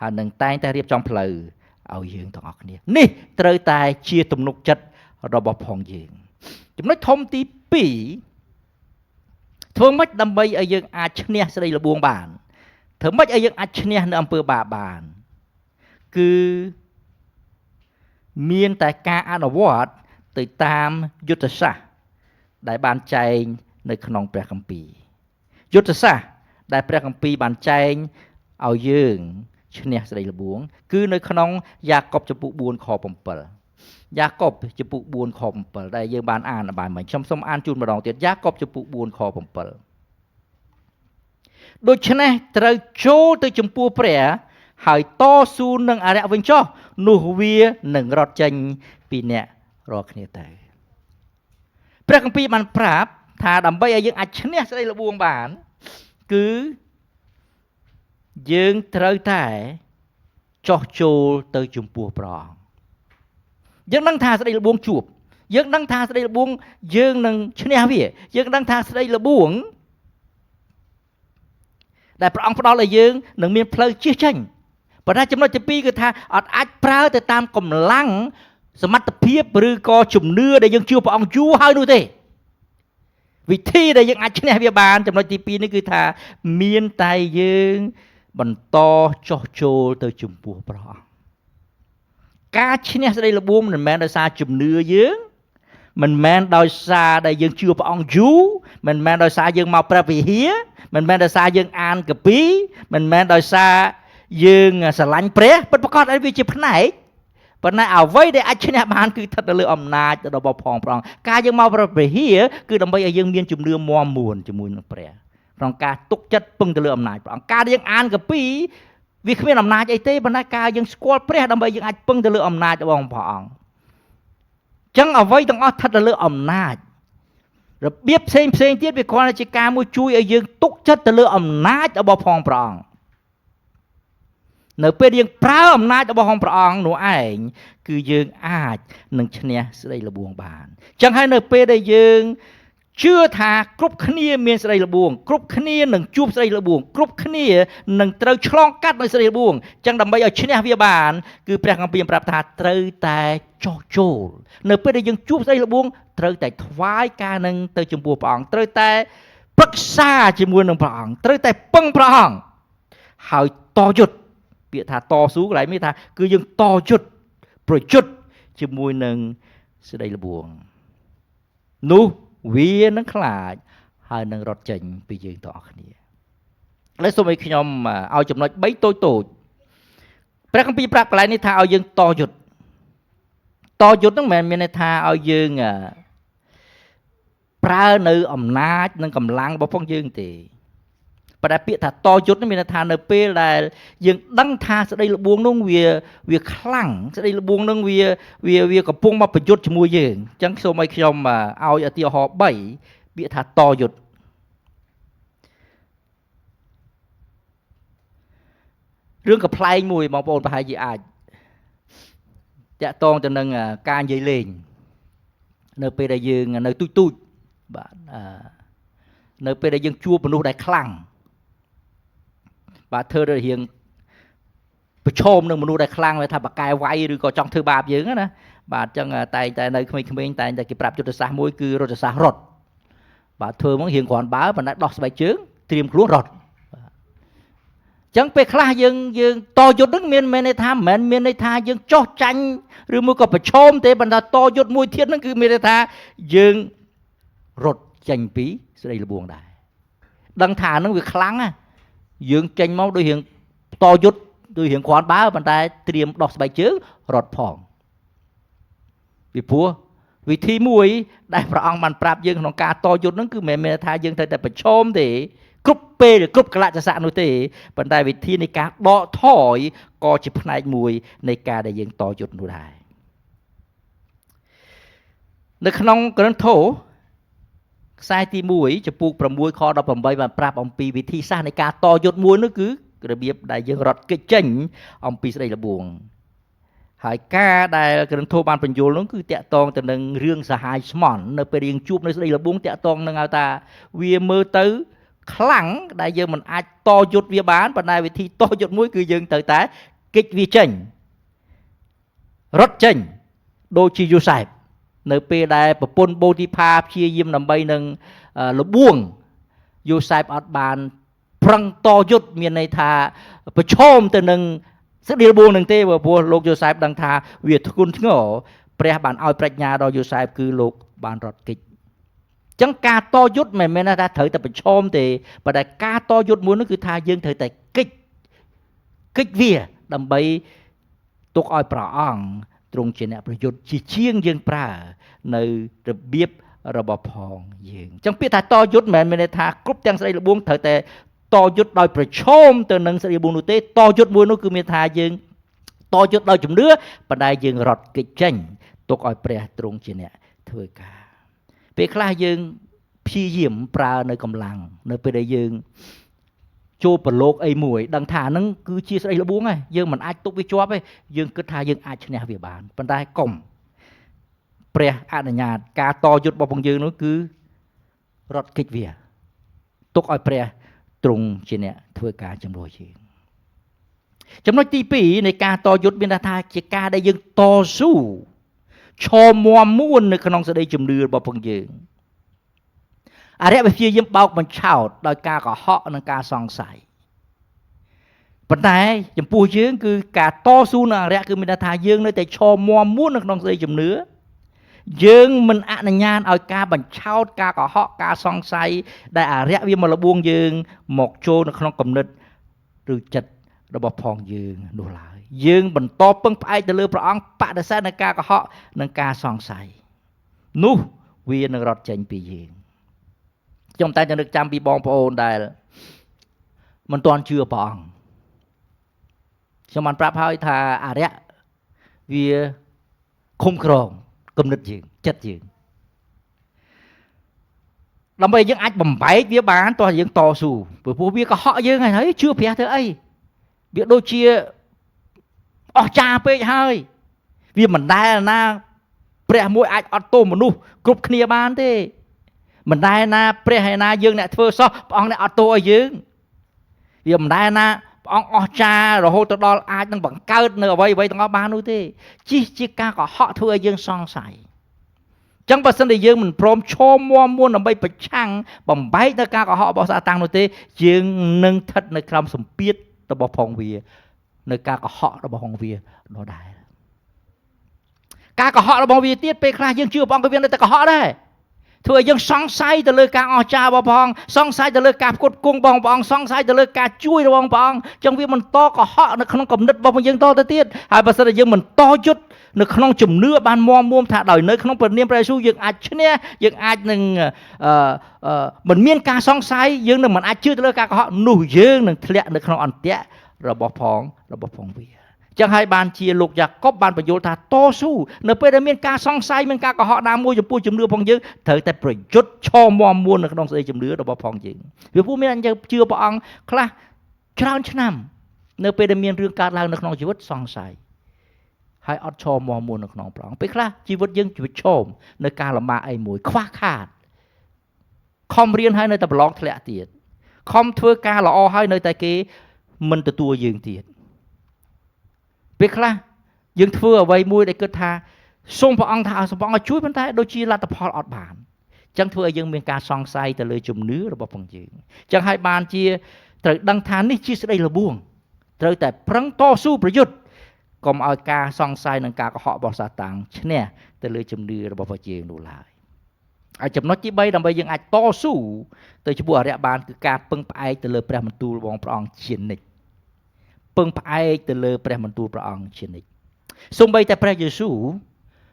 ហើយនឹងតែងតែរៀបចំផ្លូវឲ្យយើងទាំងអស់គ្នានេះត្រូវតែជាទំនុកចិត្តរបស់ផងយើងចំណុចធំទី2ធ្វើម៉េចដើម្បីឲ្យយើងអាចឈ្នះស្ដីល្បួងបានធ្វើម៉េចឲ្យយើងអាចឈ្នះនៅអំពើបាបបានគឺមានតែការអនុវត្តទៅតាមយុទ្ធសាស្ត្រដែលបានចែងនៅក្នុងព្រះគម្ពីរយុទ្ធសាស្ត្រដែលព្រះគម្ពីរបានចែងឲ្យយើងឈ្នះស្ដីល្បួងគឺនៅក្នុងយ៉ាកុបចំពុក4ខ7យ៉ាកុបចំពុក4ខ7ដែលយើងបានអានបានមិញខ្ញុំសូមអានជូនម្ដងទៀតយ៉ាកុបចំពុក4ខ7ដូច្នេះត្រូវចូលទៅចំពោះព្រះហើយតស៊ូនឹងអរិយវិញចុះនោះវានឹងរត់ចេញពីអ្នករាល់គ្នាទៅព្រះគម្ពីរបានប្រាប់ថាដើម្បីឲ្យយើងអាចឈ្នះស្ដីល្បួងបានគឺយើងត្រូវតែចោះចូលទៅចំពោះព្រះអង្គយើងដឹងថាស្ដីល្បួងជួបយើងដឹងថាស្ដីល្បួងយើងនឹងឈ្នះវាយើងដឹងថាស្ដីល្បួងដែលព្រះអង្គផ្ដល់ឲ្យយើងនឹងមានផ្លូវជៀសចេញប៉ុន្តែចំណុចទី2គឺថាអត់អាចប្រើទៅតាមកម្លាំងសមត្ថភាពឬក៏ជំនឿដែលយើងជឿព្រះអង្គយូរហើយនោះទេវិធីដែលយើងអាចឈ្នះវាបានចំណុចទី2នេះគឺថាមានតែយើងបន្តចោះចូលទៅចំពោះព្រះអង្គការឈ្នះស្ដីល្បួងមិនមែនដោយសារជំនឿយើងមិនមែនដោយសារដែលយើងជឿព្រះអង្គយូរមិនមែនដោយសារយើងមកព្រះវិហារមិនមែនដោយសារយើងអានកាពីមិនមែនដោយសារយើងស្រឡាញ់ព្រះពិតប្រាកដឲ្យវាជាផ្នែកប៉ុន្តែអ្វីដែលអាចឈ្នះបានគឺស្ថិតនៅលើអំណាចរបស់ផងព្រះអង្គការយើងមកព្រះវិហារគឺដើម្បីឲ្យយើងមានជំនឿមាំមួនជាមួយនឹងព្រះក្នុងការទុកចិត្តពឹងទៅលើអំណាចព្រះអង្គការយើងអានកាពីវាគ្មានអំណាចអីទេប៉ុន្តែការយើងស្គាល់ព្រះដើម្បីយើងអាចពឹងទៅលើអំណាចរបស់ព្រះអង្គចឹងអ្វីទាំងអស់ស្ថិតនៅលើអំណាចរបៀបផ្សេងទៀតវាគ្រាន់តែជាការមួយជួយឲ្យយើងទុកចិត្តទៅលើអំណាចរបស់ផងព្រះអង្គនៅពេលយើងប្រើអំណាចរបស់ព្រះអង្គនោះឯងគឺយើងអាចនឹងឈ្នះស្ដីល្បួងបានចឹងហើយនៅពេលដែលយើង ជឿថាគ្រប់គ្នាមានសេរីល្បួងគ្រប់គ្នានឹងជួបសេរីល្បួងគ្រប់គ្នានឹងត្រូវឆ្លងកាត់នៅសេរីល្បួងចឹងដើម្បីឲ្យឈ្នះវាបានគឺព្រះគម្ពីរប្រាប់ថាត្រូវតែចោះចូលនៅពេលដែលយើងជួបសេរីល្បួងត្រូវតែថ្វាយការនឹងទៅចំពោះព្រះអង្គត្រូវតែប្រឹក្សាជាមួយនឹងព្រះអង្គត្រូវតែពឹងព្រះអង្គហើយតយុទ្ធពាក្យថាតស៊ូកន្លែងនេះថាគឺយើងតយុទ្ធប្រយុទ្ធជាមួយនឹងសេរីល្បួងនោះវានឹងខ្លាចហើយនឹងរត់ចេញពីយើងទាំងអស់គ្នាឥឡូវសូមឲ្យខ្ញុំឲ្យចំណុច3តូចព្រះគម្ពីរប្រាប់កន្លែងនេះថាឲ្យយើងតយុទ្ធហ្នឹងមិនមែនមានន័យថាឲ្យយើងប្រើនៅអំណាចនិងកម្លាំងរបស់ផងយើងទេប៉ុន្តែពាក្យថាតយុទ្ធនេះមានន័យថានៅពេលដែលយើងដឹងថាសេចក្តីល្បួងនោះវាខ្លាំងសេចក្តីល្បួងនោះវាកំពុងមកប្រយុទ្ធជាមួយយើងអញ្ចឹងសូមឲ្យខ្ញុំឲ្យឧទាហរណ៍3ពាក្យថាតយុទ្ធរឿងកំ pl ែងមួយបងប្អូនប្រហែលជាអាចតាក់ទងទៅនឹងការនិយាយលេងនៅពេលដែលយើងនៅទូចបាទនៅពេលដែលយើងជួបមនុស្សដែលខ្លាំងបាទធ្វើឲ្យរៀងប្រឈមនឹងមនុស្សដែលខ្លាំងថាបកែវាយឬក៏ចង់ធ្វើបាបយើងណាបាទអញ្ចឹងតែងតែនៅក្មេងៗតែងតែគេប្រាប់យុទ្ធសាស្ត្រមួយគឺរត់សាស្ត្ររត់បាទធ្វើមករៀងគ្រាន់បើប៉ុន្តែដោះស្បែកជើងត្រៀមខ្លួនរត់អញ្ចឹងពេលខ្លះយើងតយុទ្ធនឹងមានន័យថាមិនមែនមានន័យថាយើងចោះចាញ់ឬមួយក៏ប្រឈមទេប៉ុន្តែតយុទ្ធមួយទៀតហ្នឹងគឺមានន័យថាយើងរត់ចេញពីសេរីល្បួងដែរដឹងថាហ្នឹងវាខ្លាំងណាយើងចេញមកដូចរៀងតយុទ្ធដូចរៀងគ្រាន់បើប៉ុន្តែត្រៀមដោះស្បែកជើងរត់ផងពីព្រោះវិធីមួយដែលព្រះអង្គបានប្រាប់យើងក្នុងការតយុទ្ធហ្នឹងគឺមិនមែនថាយើងត្រូវតែប្រឈមទេគ្រប់ពេលគ្រប់កលៈទេសៈនោះទេប៉ុន្តែវិធីនៃការដកថយក៏ជាផ្នែកមួយនៃការដែលយើងតយុទ្ធនោះដែរនៅក្នុងកូរិនថូសខ្សែទី1ចំពោះ6ខ18បានប្រាប់អំពីវិធីសាស្ត្រនៃការតយុទ្ធមួយនោះគឺរបៀបដែលយើងរត់គេចចេញអំពីស្ដីល្បួងហើយការដែលកូរិនថូសបានបញ្យល់នោះគឺតាក់ទងទៅនឹងរឿងសហាយស្មន់នៅពេលយើងជួបនៅស្ដីល្បួងតាក់ទងនឹងឲ្យថាវាមើលទៅខ្លាំងដែលយើងមិនអាចតយុទ្ធវាបានប៉ុន្តែវិធីតយុទ្ធមួយគឺយើងត្រូវតែគេចវាចេញរត់ចេញដូចជាយូសែបនៅពេលដែលប្រពន្ធបូទីផាព្យាយាមដើម្បីនឹងលបួងយូសែបអត់បានប្រឹងតយុទ្ធមានន័យថាប្រឈមទៅនឹងសេចក្តីលបួងនឹងទេព្រោះលោកយូសែបដឹងថាវាធ្ងន់ធ្ងរព្រះបានឲ្យប្រាជ្ញាដល់យូសែបគឺលោកបានរត់គេចចឹងការតយុទ្ធមិនមែនថាត្រូវតែប្រឈមទេប៉ុន្តែការតយុទ្ធមួយនោះគឺថាយើងត្រូវតែគេចវាដើម្បីទុកឲ្យព្រះអង្គទ្រង់ជាអ្នកប្រយុទ្ធជាជាងយើងប្រើនៅរបៀបរបស់ផងយើងអញ្ចឹងពាក្យថាតយុទ្ធមិនមែនថាគ្រប់ទាំងស្ដីល្បួងត្រូវតែតយុទ្ធដោយប្រឈមទៅនឹងស្ដីល្បួងនោះទេតយុទ្ធមួយនោះគឺមានថាយើងតយុទ្ធដោយជំនឿប៉ុន្តែយើងរត់គេចចេញទុកឲ្យព្រះទ្រង់ជាអ្នកធ្វើការពេលខ្លះយើងព្យាយាមប្រើនៅកម្លាំងនៅពេលដែលយើងចូលប្រឡូកអីមួយដឹងថាហ្នឹងគឺជាស្ដីល្បួងហើយយើងមិនអាចទប់វាជាប់ទេយើងគិតថាយើងអាចឈ្នះវាបានប៉ុន្តែកុំព្រះអនុញ្ញាតការតយុទ្ធរបស់ផងយើងនោះគឺរត់គេចវាទុកឲ្យព្រះទ្រង់ជាអ្នកធ្វើការជំនួសយើងចំណុចទី2នៃការតយុទ្ធមានថាជាការដែលយើងតស៊ូឈរមាំមួននៅក្នុងសេចក្តីជំនឿរបស់ផងយើងអរិយវិទ្យាយាមបោកបញ្ឆោតដោយការកុហកនិងការសង្ស័យប៉ុន្តែចំពោះយើងគឺការតស៊ូនឹងអរិយគឺមានថាយើងនៅតែឈរមាំមួននៅក្នុងសេចក្តីជំនឿយើងមិនអនុញ្ញាតឲ្យការបញ្ឆោតការកុហកការសង្ស័យដែលអរិយវាមកលបងយើងមកចូលនៅក្នុងគំនិតឬចិត្តរបស់ផងយើងនោះឡើយយើងបន្តពឹងផ្អែកទៅលើព្រះអង្គបដិសេធនឹងការកុហកនិងការសង្ស័យនោះវានឹងរត់ចេញពីយើងខ្ញុំតែនឹកចាំពីបងប្អូនដែលមិនទាន់ជឿព្រះអង្គខ្ញុំបានប្រាប់ហើយថាអរិយវាឃុំក្រងគំនិតយើងចិត្តយើងដើម្បីយើងអាចបំបែកវាបានតោះយើងតស៊ូព្រោះវាកុហកយើងហើយជឿព្រះធ្វើអីវាដូចជាអស្ចារ្យពេកហើយវាមិនដែលណាព្រះមួយអាចអត់ទោសមនុស្សគ្រប់គ្នាបានទេ mình đai na pre hay na dương nè thưa so ông nè ở tôi dương vì mình đai na ông ở cha rồi hô tôi đo ai đang bằng cao nữa vậy vậy tao ba nuôi thế chỉ ca có họ thưa dương song sài chẳng bao giờ để dương mình prom cho mua muốn làm bay bạch chăng bằng bay ta ca có họ bao giờ tăng nuôi thế dương nâng thật nơi làm sủng biết tao bảo phòng vì nơi ca có họ tao bảo phòng vì đó đại ca có họ tao bảo vì tiết pe khai dương chưa bằng cái viên nơi ta có họ đấy thưa dương song sai từ lời ca ở cha bảo phòng song sai từ lời ca cột cung bong bong song sai từ lời ca chui bong bong trong viên mình to có họ nó không cầm nứt bong dương to tới tiết hai bao giờ để dương mình to chút nó không chùm nưa ban muôn thả đời nơi không phần niêm prai su dương ai chứ nè dương ai nâng mình miên ca song sai dương nâng mình ai chưa tới ca họ nổi dương nâng lẹ nâng không ăn tẹt rồi bỏ phong về chẳng hai ban chia lục giặc có banประโยชน์thà to su nơi bây miên ca song sai miên ca họ đang mua chùm nưa phong dương thời tạiประโยชน์cho muôn nó không xây chùm nưa rồi bỏ phong dương vìผู้miên chưa bỏ ăn khla trao cho năm nơi bây miên rương ca lang nó không chịu song saiให้อดชมมอมูลในขนมปลองไปคลาชีวิตยังชีวิตชมในการละมาไอ้หมวยคว้าขาดคอมเรียนให้ในตะบล็อกทะเลเตียดคอมทั่วการละอให้ในแต่เกมันตัวยืงเตียดไปคลายังทั่วไว้มวยได้เกิดทาทรงพระองค์ทาสมองช่วยพันธะโดยชีรัตพอลอดบานจังทั่วยังมีการซองไซแต่เลยจุ่มเนื้อระบบฟังยืงจังให้บานเชียตรึกดังทานนี่ชีสได้ระบวงตรึกแต่พรังต่อสู้ประยุทธ์ก็มาเอาการซองไซนังการก็họบอกซาตังเช่นเนี่ยแต่เลยจำเนื้อระบบฟังยืงดูลายไอ้จำนวนที่ใบดำใบยังไอ้ต่อสู้แต่ชั่วระยะบานคือการปึงไปแต่เลยแปรมันตูวงพระองค์เชียนนิปึงไปแต่เลยแปรมันตูพระองค์เชียนนิสมใบแต่พระเยซู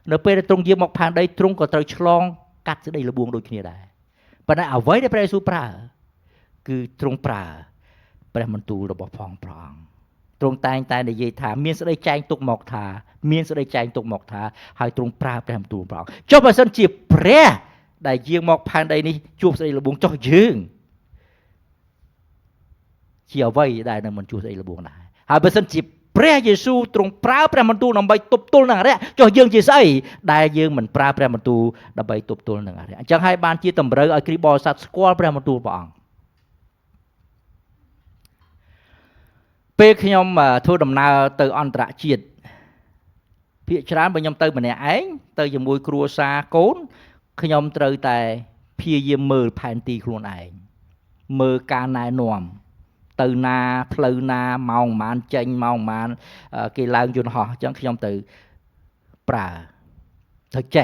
เนื้อเป็นตรงเยี่ยมออกผ่านได้ตรงก็ตรฉลองกัดจะได้ระบวงโดยขี้ได้ปัญหาเอาไว้ในพระเยซูปราคือตรงปราแปรมันตูระบบฟองพระองค์ตรงตายในเยธาเมียนจะได้ใจตกหมอกทาเมียนจะได้ใจตกหมอกทาหายตรงปราแปรมันตูพระองค์เจ้าพระสันจีบแปรได้เยี่ยมออกผ่านได้นี่จูบจะได้ระบวงจ่อยืงเชี่ยวไว้ได้นั่นมันจูบจะได้ระบวงได้หายพระสันจีบพระเยซูตรงปราแปรมันตูนำไปตบตุลหนังแร่จ่อยืงจีใส่ได้ยืงเหมือนปราแปรมันตูนำไปตบตุลหนังแร่จังให้บานจีตำเรือไอกรีบอสัตสกอลแปรมันตูพระองค์เป้ขยมทั่วดำนาเตออันตรจิตพิจารณาไปยมเตอมันเนี่ยเองเตอจมูกครัวซาโกนขยมเตอแต่พี่เยี่ยมมือแผ่นตีครัวเองมือการนายนวมเตอนาเพลนาเมาหมานเจงเมาหมานกีฬาจุนหอจังขยมเตอปลาเตอเจ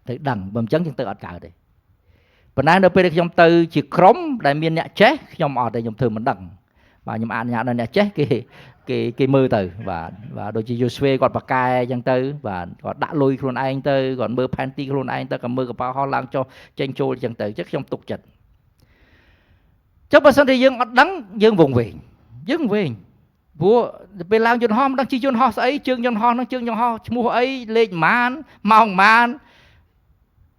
เตอดังบำจังจังเตออัดเก่าเลยปัญหาเราไปขยมเตอจีครมได้เมียนเนี่ยเจขยมอดได้ยมเธอมันดังvà nhầm ăn nhạt này chết cái mơ từ và đôi khi Joshua còn bạc cài chẳng từ và còn đã lôi luôn anh từ còn mơ panty luôn anh từ còn mơ cái bao ho lang cho tranh trôi chẳng từ chắc trong tục chật chắc bà sân thì dương đắng dương vùng về vua về làm chôn hom đang chi chôn ho ấy chương chôn ho nó chương chôn ho mua ấy lên màn mong màn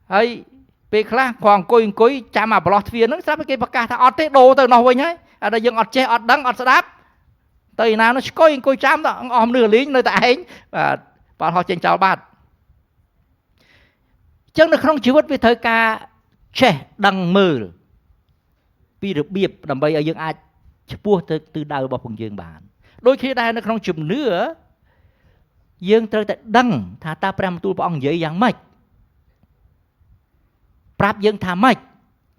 ấy về khác còn coi cha mà blot viên nó sao cái bạc cài thà ọt thế đồ từ nào vậy nhá ở đây dân ọt che ọt đắng ọt đáp từ nào nó coi chăm đó om nửa lý nơi tại và họ trên chào bát chân nó không chịu bất vì thời ca che đằng mờ vì được biệp làm bây ở dân ai bua từ đầu vào phần dương bản đôi khi đây nó không chùm nữa dương tới tại đằng thà ta prem tu ông dễ dàng mạch prap dương thà mạch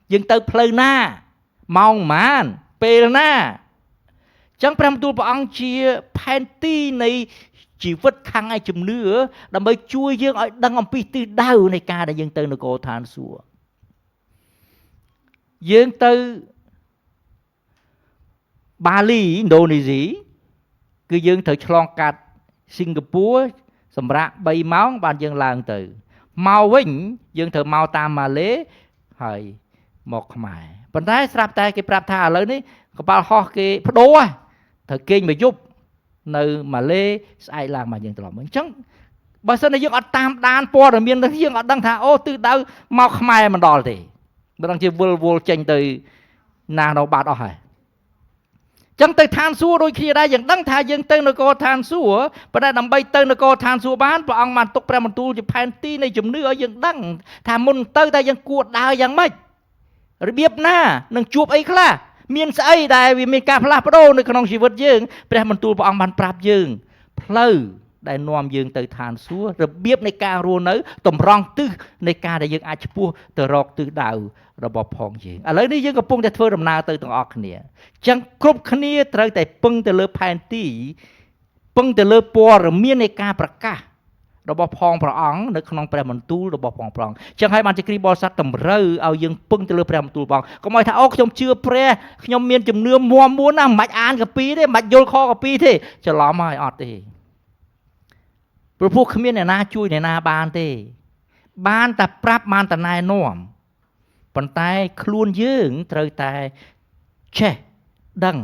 dương tới plei na mong màn pê na chẳng prem tu ông chia panty này chỉ vứt khăn ai chùm nữa làm bây chui dương ở đằng ông pi từ đầu này ca đã dương tới nó cô than xua dương tới Bali Indonesia គឺយើងត្រូវឆ្លងកាត់សិង្ហបុរីសម្រាប់3ម៉ោងបានយើងឡើងទៅមកវិញយើងត្រូវមកតាមម៉ាឡេហើយមកខ្មែរប៉ុន្តែស្រាប់តែគេប្រាប់ថាឥឡូវនេះកប៉ាល់ហោះគេបដូរត្រូវគេងមួយយប់នៅម៉ាឡេស្អែកឡើងមកយើងត្រឡប់មកអញ្ចឹងបើសិនជាយើងអត់តាមដានព័ត៌មាននេះយើងអត់ដឹងថាអូទិសដៅមកខ្មែរមិនដល់ទេមិនដឹងជាវល់ចេញទៅណានៅបាត់អស់ហើយចឹងទៅឋានសួគ៌ដូចគ្នាដែរយើងដឹងថាយើងទៅនគរឋានសួគ៌ប៉ុន្តែដើម្បីទៅនគរឋានសួគ៌បានព្រះអង្គបានទុកព្រះបន្ទូលជាផែនទីនៃជំនឿឲ្យយើងដឹងថាមុនទៅតែយើងគួរដើរយ៉ាងម៉េច របៀបណានឹងជួបអីខ្លះមានស្អីដែលវាមានការផ្លាស់ប្ដូរនៅក្នុងជីវិតយើងព្រះបន្ទូលព្រះអង្គបានប្រាប់យើងផ្លូវដែលនាំយើងទៅឋានសួគ៌របៀបនៃការរស់នៅតម្រង់ទិសនៃការដែលយើងអាចឆ្ពោះទៅរកទិសដៅរបស់ផងយើងឥឡូវនេះយើងកំពុងតែធ្វើដំណើរទៅទាំងអស់គ្នាអញ្ចឹងគ្រប់គ្នាត្រូវតែពឹងទៅលើផែនទីពឹងទៅលើព័ត៌មាននៃការប្រកាសរបស់ផងព្រះអង្គនៅក្នុងព្រះបន្ទូលរបស់ផងព្រះអង្គអញ្ចឹងហើយបានជាគ្រីស្ទបរិស័ទតម្រូវឲ្យយើងពឹងទៅលើព្រះបន្ទូលព្រះអង្គកុំឲ្យថាអូខ្ញុំជឿព្រះខ្ញុំមានជំនឿមាំមួនណាមិនបាច់អានកាពីទេមិនបាច់យល់ខកាពីទេច្រឡំហើយអត់ទេព្រោះគ្មានអ្នកណាជួយអ្នកណាបានទេបានតែប្រាប់បានតែណែនាំប៉ុន្តែខ្លួនយើងត្រូវតែចេះដឹង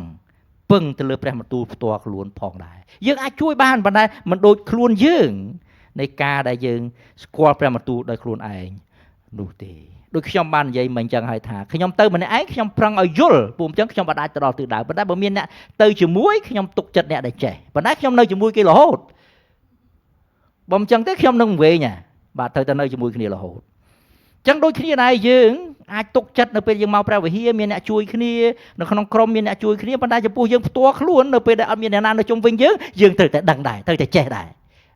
ពឹងទៅលើព្រះបន្ទូលផ្ទាល់ខ្លួនផងដែរយើងអាចជួយបានប៉ុន្តែមិនដូចខ្លួនយើងនៃការដែលយើងស្គាល់ព្រះបន្ទូលដោយខ្លួនឯងនោះទេដូចខ្ញុំបាននិយាយមិញអញ្ចឹងហើយថាខ្ញុំទៅម្នាក់ឯងខ្ញុំប្រឹងឲ្យយល់ពួកអញ្ចឹងខ្ញុំអាចទៅដល់ទិសដៅប៉ុន្តែបើមានអ្នកទៅជាមួយខ្ញុំទុកចិត្តអ្នកដែលចេះប៉ុន្តែខ្ញុំនៅជាមួយគេរហូតបើមិនអញ្ចឹងទេខ្ញុំនឹងវែងបាទត្រូវតែនៅជាមួយគ្នារហូតអញ្ចឹងដូចគ្នាដែរយើងអាចទុកចិត្តនៅពេលយើងមកព្រះវិហារមានអ្នកជួយគ្នានៅក្នុងក្រុមមានអ្នកជួយគ្នាប៉ុន្តែចំពោះយើងផ្ទាល់ខ្លួននៅពេលដែលអត់មានអ្នកណានៅជុំវិញយើងត្រូវតែដឹងដែរត្រូវតែចេះដែរ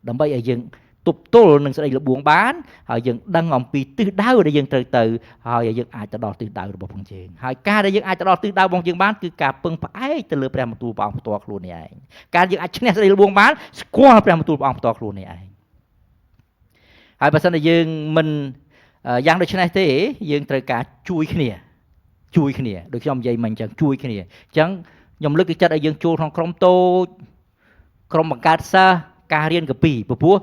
ដើម្បីឲ្យយើងទប់ទល់នឹងស្ដីលបួងបានហើយយើងដឹងអំពីទិសដៅដែលយើងត្រូវទៅហើយយើងអាចទៅដល់ទិសដៅរបស់ផងយើងហើយការដែលយើងអាចទៅដល់ទិសដៅរបស់យើងបានគឺការពឹងផ្អែកទៅលើព្រះបន្ទូលព្រះអង្គផ្ទាល់ខ្លួននេះឯងការយើងអាចឈ្នះស្ដីលបួងបានស្គាល់ព្រះបន្ទូលព្រះអង្គផ្ទាល់ខ្លួននេះឯងហើយបើសិនជាយើងមិនយ៉ាងដូចនេះទេយើងត្រូវការជួយគ្នាដូចខ្ញុំនិយាយមិញអញ្ចឹងជួយគ្នាអញ្ចឹងខ្ញុំលើកទឹកចិត្តឲ្យយើងចូលក្នុងក្រុមតូចក្រុមបង្កើតសិស្សការរៀនកពីព្រោះ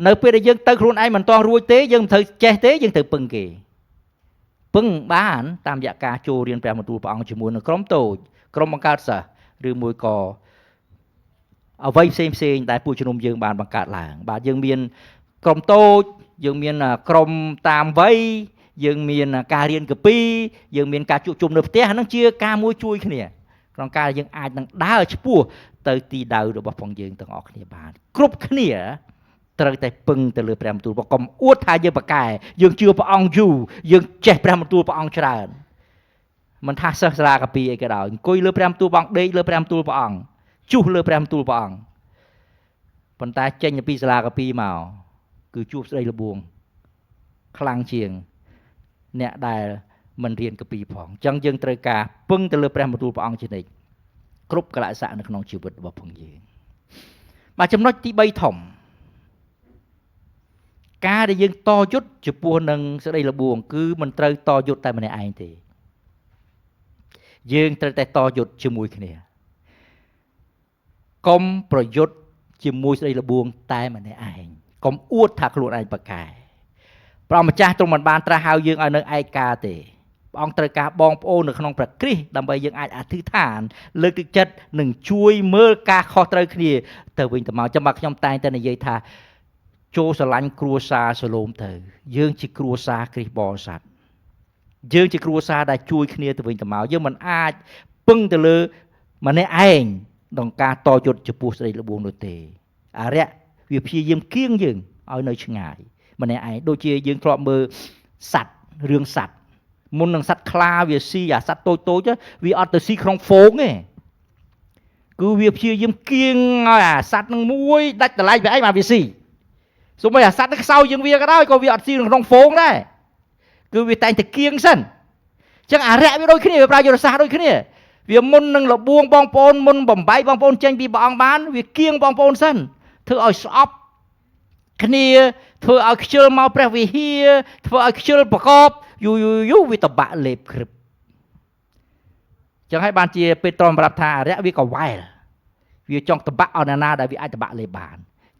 នៅពេលដែលយើងទៅខ្លួនឯងមិនទាន់រួចទេយើងមិនត្រូវចេះទេយើងត្រូវពឹងគេពឹងបានតាមរយៈការចូលរៀនព្រះបន្ទូលព្រះអង្គជាមួយនឹងក្រុមតូចក្រុមបង្កើតសិស្សឬមួយក៏អ្វីផ្សេងដែលពួកជំនុំយើងបានបង្កើតឡើងបាទយើងមានក្រុមតូចយើងមានក្រុមតាមវ័យយើងមានការរៀនកពីយើងមានការជួបជុំនៅផ្ទះហ្នឹងជាការមួយជួយគ្នាក្នុងការយើងអាចនឹងដើរឆ្ពោះទៅទីដៅរបស់ផងយើងទាំងអស់គ្នាបានគ្រប់គ្នាត្រូវតែពឹងទៅលើព្រះបន្ទូលកុំអួតថាយើងប្រកែយើងជឿព្រះអង្គយូរយើងចេះព្រះបន្ទូលព្រះអង្គច្រើនមិនថាសិស្សសាលាកាពីអីក៏ដោយអង្គុយលើព្រះបន្ទូលព្រះអង្គដេកលើព្រះបន្ទូលព្រះអង្គជុះលើព្រះបន្ទូលព្រះអង្គប៉ុន្តែចេញពីសាលាកាពីមកគឺជួបស្ដីលបួងខ្លាំងជាងអ្នកដែលមិនរៀនកពីផងអញ្ចឹងយើងត្រូវការពឹងទៅលើព្រះបន្ទូលព្រះអង្គជានិច្ចគ្រប់កលៈសៈនៅក្នុងជីវិតរបស់ផងយើងបាទចំណុចទី3ធំការដែលយើងតយុទ្ធចំពោះនឹងស្ដីលបួងគឺមិនត្រូវតយុទ្ធតែម្នាក់ឯងទេយើងត្រូវតែតយុទ្ធជាមួយគ្នាកុំប្រយុទ្ធជាមួយស្ដីលបួងតែម្នាក់ឯងកុំអួតថាខ្លួនឯងប្រកែព្រះម្ចាស់ទ្រង់មិនបានត្រាស់ហៅយើងឲ្យនៅឯកាទេព្រះអង្គត្រូវការបងប្អូននៅក្នុងព្រះគ្រីស្ទដើម្បីយើងអាចអធិដ្ឋានលើកទឹកចិត្តនិងជួយមើលការខុសត្រូវគ្នាទៅវិញទៅមកចាំបើខ្ញុំតែងតែនិយាយថាចូលស្រឡាញ់គ្រួសារសឡូមទៅយើងជាគ្រួសារគ្រីស្ទបរិស័ទយើងជាគ្រួសារដែលជួយគ្នាទៅវិញទៅមកយើងមិនអាចពឹងទៅលើម្នាក់ឯងក្នុងការតយុទ្ធចំពោះស្ដីលបួងនោះទេអរិយវាព្យាយាមគៀងយើងឲ្យនៅឆ្ងាយម្នាក់ឯងដូចជាយើងធ្លាប់មើលសัตว์រឿងសัตว์មុននឹងសัตว์ខ្លាវាស៊ីអាសัตว์តូចវាអត់ទៅស៊ីក្នុងហ្វូងទេគឺវាព្យាយាមគៀងឲ្យអាសัตว์នឹងមួយដាច់តម្លៃវាឯងមកវាស៊ីសូម្បីអាសัตว์នឹងខ្សោយជាងវាក៏ដោយក៏វាអត់ស៊ីក្នុងហ្វូងដែរគឺវាតែងតែគៀងសិនអញ្ចឹងអរិយវាដូចគ្នាវាប្រើយុទ្ធសាស្ត្រដូចគ្នាវាមុននឹងលបួងបងប្អូនមុនបំបីបងប្អូនចេញពីព្រះអង្គបានវាគៀងបងប្អូនសិនធ្វើឲ្យស្អប់គ្នាធ្វើឲ្យខ្ជិលមកព្រះវិហារធ្វើឲ្យខ្ជិលប្រកបយូរវាតបាក់លេបក្រឹបចឹងហើយបានជាពេត្រុសប្រាប់ថាអរិយវាក៏វ៉ែលវាចង់តបាក់អនណាដែលវាអាចតបាក់លេបបាន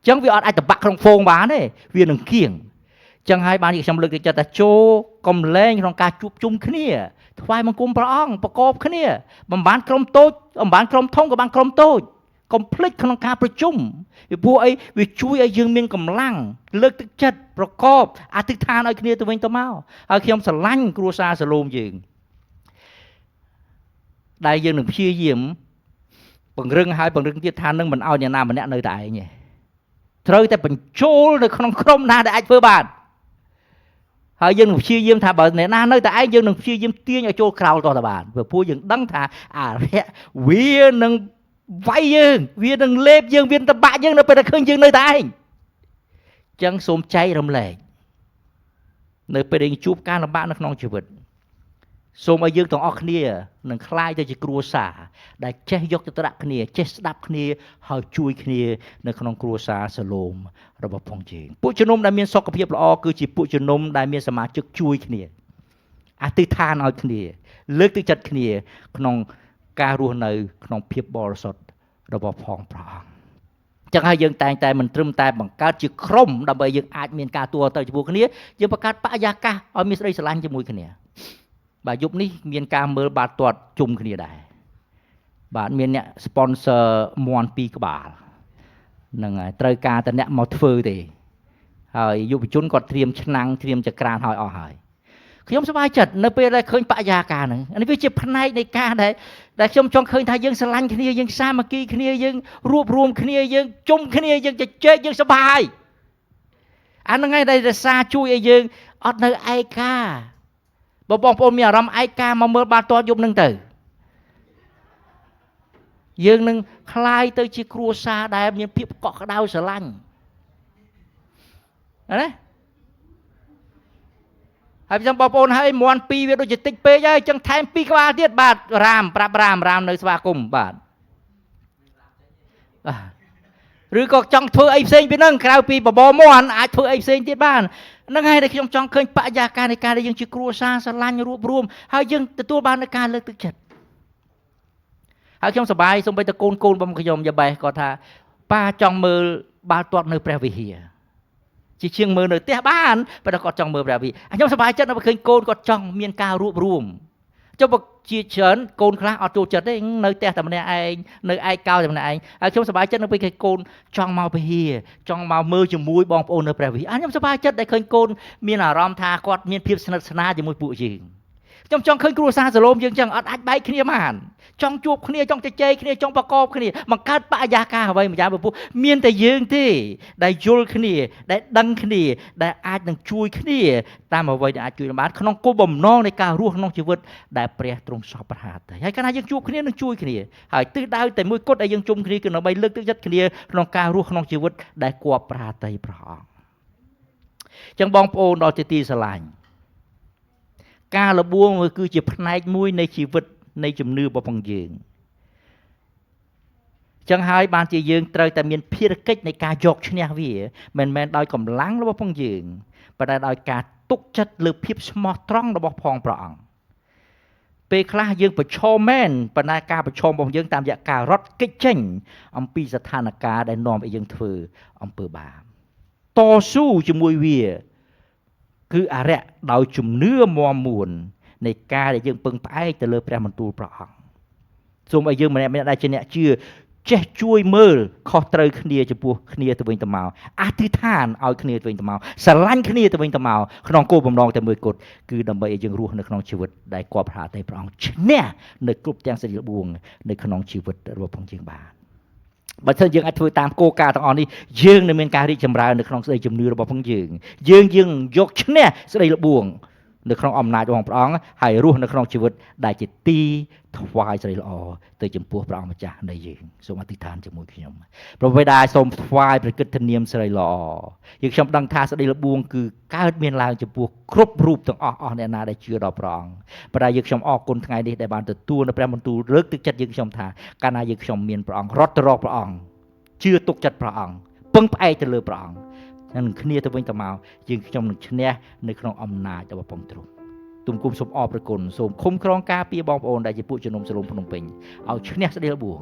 ចឹងវាអត់អាចតបាក់ក្នុងហ្វូងបានទេវានឹងគៀងចឹងហើយបានខ្ញុំលើកទឹកចិត្តថាចូលកំលែងក្នុងការជួបជុំគ្នាថ្វាយបង្គំព្រះអង្គប្រកបគ្នាមិនបានក្រុមតូចមិនបានក្រុមធំក៏បានក្រុមតូចកុំភ្លេចក្នុងការប្រជុំពីព្រោះអីវាជួយឲ្យយើងមានកម្លាំងលើកទឹកចិត្តប្រកបអធិដ្ឋានឲ្យគ្នាទៅវិញទៅមកហើយខ្ញុំស្រឡាញ់គ្រួសារសឡូមយើងដែលយើងនឹងព្យាយាមពង្រឹងទៀតថានឹងមិនឲ្យអ្នកណាម្នាក់នៅតែឯងទេត្រូវតែបញ្ចូលនៅក្នុងក្រុមណាដែលអាចធ្វើបាន ហើយយើងនឹងព្យាយាមថាបើអ្នកណានៅតែឯងយើងនឹងព្យាយាមទាញឲ្យចូលក្រោលតទៅបានព្រោះយើងដឹងថាអារៈវានឹងវាយយើងវានឹងលេបយើងវានឹងតបាក់យើងនៅពេលដែលឃើញយើងនៅតែឯងអញ្ចឹងសូមចែករំលែកនៅពេលដែលជួបការលំបាកនៅក្នុងជីវិតសូមឲ្យយើងទាំងអស់គ្នានឹងคล้ายទៅជាគ្រួសារដែលចេះយកចិត្តទុកដាក់គ្នាចេះស្ដាប់គ្នាហើយជួយគ្នានៅក្នុងគ្រួសារសាឡូមរបស់ផងយើងពួកជំនុំដែលមានសុខភាពល្អគឺជាពួកជំនុំដែលមានសមាជិកជួយគ្នាអធិដ្ឋានឲ្យគ្នាលើកទឹកចិត្តគ្នាក្នុងការរស់នៅក្នុងភាពបរិសុទ្ធរបស់ផងព្រះអង្គចឹងហើយយើងតែងតែមិនត្រឹមតែបង្កើតជាក្រុមដើម្បីយើងអាចមានការទួទៅជាមួយគ្នាយើងបង្កើតបរិយាកាសឲ្យមានស្ដីស្រឡាញ់ជាមួយគ្នាបាទយប់នេះមានការមើលបាល់ទាត់ជុំគ្នាដែរបាទមានអ្នក sponsor មន់2ក្បាលហ្នឹងហើយត្រូវការតែអ្នកមកធ្វើទេហើយយុវជនគាត់ត្រៀមឆ្នាំងត្រៀមចក្រានឲ្យអស់ហើយខ្ញុំសប្បាយចិត្តនៅពេលដែលឃើញបរិយាកាសហ្នឹងនេះវាជាផ្នែកនៃការដែលខ្ញុំចង់ឃើញថាយើងស្រឡាញ់គ្នាយើងសាមគ្គីគ្នាយើងរួបរวมគ្នាយើងជុំគ្នាយើងជជែកយើងសប្បាយអាហ្នឹងហើយដែលរក្សាជួយឲ្យយើងអត់នៅឯកាបងប្អូនមានអារម្មណ៍ឯកាមកមើលបាល់ទាត់យប់ហ្នឹងទៅយើងនឹងคล้ายទៅជាគ្រួសារដែលមានភាពកក់ក្ដៅស្រឡាញ់ណាហើយចាំបងប្អូនហើយមន់2វាដូចជាតិចពេកហើយចឹងថែម2ក្បាលទៀតបាទរាមប្រាប់រាមនៅស្វាគមន៍បាទឬក៏ចង់ធ្វើអីផ្សេងពីហ្នឹងក្រៅពីបបរមន់អាចធ្វើអីផ្សេងទៀតបានហ្នឹងហើយដែលខ្ញុំចង់ឃើញបរិយាកាសនៃការដែលយើងជាគ្រួសារស្រឡាញ់រួបរวมហើយយើងទទួលបាននូវការលើកទឹកចិត្តហើយខ្ញុំសប្បាយសូម្បីតែកូនរបស់ខ្ញុំយ៉ាបេសគាត់ថាប៉ាចង់មើលបាល់ទាត់នៅព្រះវិហារជាជាងមើលនៅផ្ទះបានប៉ុន្តែគាត់ចង់មើលព្រះវិហារខ្ញុំសប្បាយចិត្តនៅពេលឃើញកូនគាត់ចង់មានការរួបរวมចុះបើជាច្រើនកូនខ្លះអត់ចូលចិត្តទេនៅផ្ទះតែម្នាក់ឯងនៅឯកោតែម្នាក់ឯងហើយខ្ញុំសប្បាយចិត្តនៅពេលឃើញកូនចង់មកវិហារចង់មកមើលជាមួយបងប្អូននៅព្រះវិហារខ្ញុំសប្បាយចិត្តដែលឃើញកូនមានអារម្មណ៍ថាគាត់មានភាពស្និទ្ធស្នាលជាមួយពួកយើងខ្ញុំចង់ឃើញគ្រួសារសាឡូមយើងចឹងអត់អាចបែកគ្នាបានចង់ជួបគ្នាចង់ជជែកគ្នាចង់ប្រកបគ្នាបង្កើតបរិយាកាសអ្វីមួយយ៉ាងព្រោះមានតែយើងទេដែលយល់គ្នាដែលដឹងគ្នាដែលអាចនឹងជួយគ្នាតាមអ្វីដែលអាចជួយបានក្នុងគោលបំណងនៃការរស់ក្នុងជីវិតដែលព្រះទ្រង់សពប្រហារតែហើយកាលណាយើងជួបគ្នានឹងជួយគ្នាហើយទិសដៅតែមួយគត់ដែលយើងជុំគ្នាគឺដើម្បីលើកទឹកចិត្តគ្នាក្នុងការរស់ក្នុងជីវិតដែលគប់ប្រហារតែព្រះអង្គចឹងបងប្អូនដល់ជាទីស្រឡាញ់ការលបួងគឺជាផ្នែកមួយនៃជីវិតនៃជំនឿរបស់ផងយើងចឹងហើយបានជាយើងត្រូវតែមានភារកិច្ចនៃការយកឈ្នះវាមិនមែនដោយកម្លាំងរបស់ផងយើងប៉ុន្តែដោយការទុកចិត្តលើភាពស្មោះត្រង់របស់ផងព្រះអង្គពេលខ្លះយើងប្រឈមមែនប៉ុន្តែការប្រឈមរបស់យើងតាមរយៈការរត់គេចចេញអំពីស្ថានភាពដែលនាំឲ្យយើងធ្វើអំពើបាបតស៊ូជាមួយវាគឺអរិយដោយជំនឿមាំមួននៃការដែលយើងពឹងផ្អែកទៅលើព្រះបន្ទូលព្រះអង្គសូមឲ្យយើងម្នាក់ៗដែលជាអ្នកជឿចេះជួយមើលខុសត្រូវគ្នាចំពោះគ្នាទៅវិញទៅមកអធិដ្ឋានឲ្យគ្នាទៅវិញទៅមកស្រឡាញ់គ្នាទៅវិញទៅមកក្នុងគោលបំណងតែមួយគត់គឺដើម្បីឲ្យយើងរស់នៅក្នុងជីវិតដែលគប់ប្រហារតែព្រះអង្គឈ្នះនៅគ្រប់ទាំងសេចក្ដីល្បួងនៅក្នុងជីវិតរបស់ផងយើងបានបើសិនយើងអាចធ្វើតាមគោលការណ៍ទាំងអស់នេះយើងនឹងមានការរីកចម្រើននៅក្នុងស្ដីជំនឿរបស់ផងយើងយកឈ្នះស្ដីល្បួងនៅក្នុងអំណាចរបស់ព្រះអង្គហើយរស់នៅក្នុងជីវិតដែលជាទីថ្វាយស្រីល្អទៅចំពោះព្រះអង្គម្ចាស់នៃយើងសូមអធិដ្ឋានជាមួយខ្ញុំព្រះបិតាសូមថ្វាយព្រះកិត្តិនាមស្រីល្អយើងខ្ញុំដឹងថាស្ដីល្បួងគឺកើតមានឡើងចំពោះគ្រប់រូបទាំងអស់អ្នកណាដែលជឿដល់ព្រះអង្គប៉ុន្តែយើងខ្ញុំអរគុណថ្ងៃនេះដែលបានទទួលនៅព្រះបន្ទូលលើកទឹកចិត្តយើងខ្ញុំថាកាលណាយើងខ្ញុំមានព្រះអង្គរត់ទៅរកព្រះអង្គជឿទុកចិត្តព្រះអង្គពឹងផ្អែកទៅលើព្រះអង្គនឹងគ្នាទៅវិញទៅមកយើងខ្ញុំនឹងឈ្នះនៅក្នុងអំណាចរបស់ព្រះទ្រង់ទុំគុំសូមអរព្រគុណសូមឃុំក្រងការពារបងប្អូនដែលជាពួកជំនុំសាឡូមភ្នំពេញឲ្យឈ្នះស្ដីល្បួង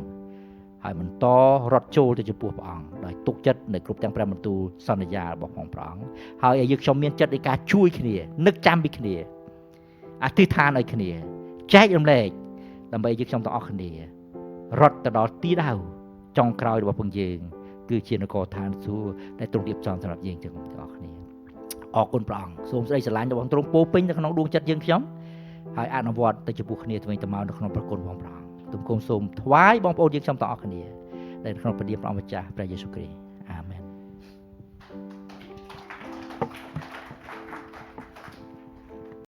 ហើយបន្តរត់ចូលទៅចំពោះព្រះអង្គដោយទុកចិត្តនៅគ្រប់ទាំងព្រះបន្ទូលសន្យារបស់ព្រះអង្គហើយឲ្យយើងខ្ញុំមានចិត្តនៃការជួយគ្នានឹកចាំពីគ្នាអធិដ្ឋានឲ្យគ្នាចែករំលែកដើម្បីយើងខ្ញុំទាំងអស់គ្នារត់ទៅដល់ទីដៅចុងក្រោយរបស់ព្រះយើងគឺជានគរឋានសួគ៌ដែលទ្រង់រៀបចំសម្រាប់យើងទាំងអស់គ្នាអរគុណព្រះអង្គសូមស្ដីស្រឡាញ់របស់ទ្រង់ពោពេញនៅក្នុងដួងចិត្តយើងខ្ញុំហើយអនុវត្តទៅចំពោះគ្នាទៅវិញទៅមកនៅក្នុងព្រះគុណរបស់ព្រះអង្គទុំគុំសូមថ្វាយបងប្អូនយើងខ្ញុំទាំងអស់គ្នាដែលក្នុងព្រះនាមព្រះម្ចាស់ព្រះយេស៊ូវគ្រីស្ទអាមែន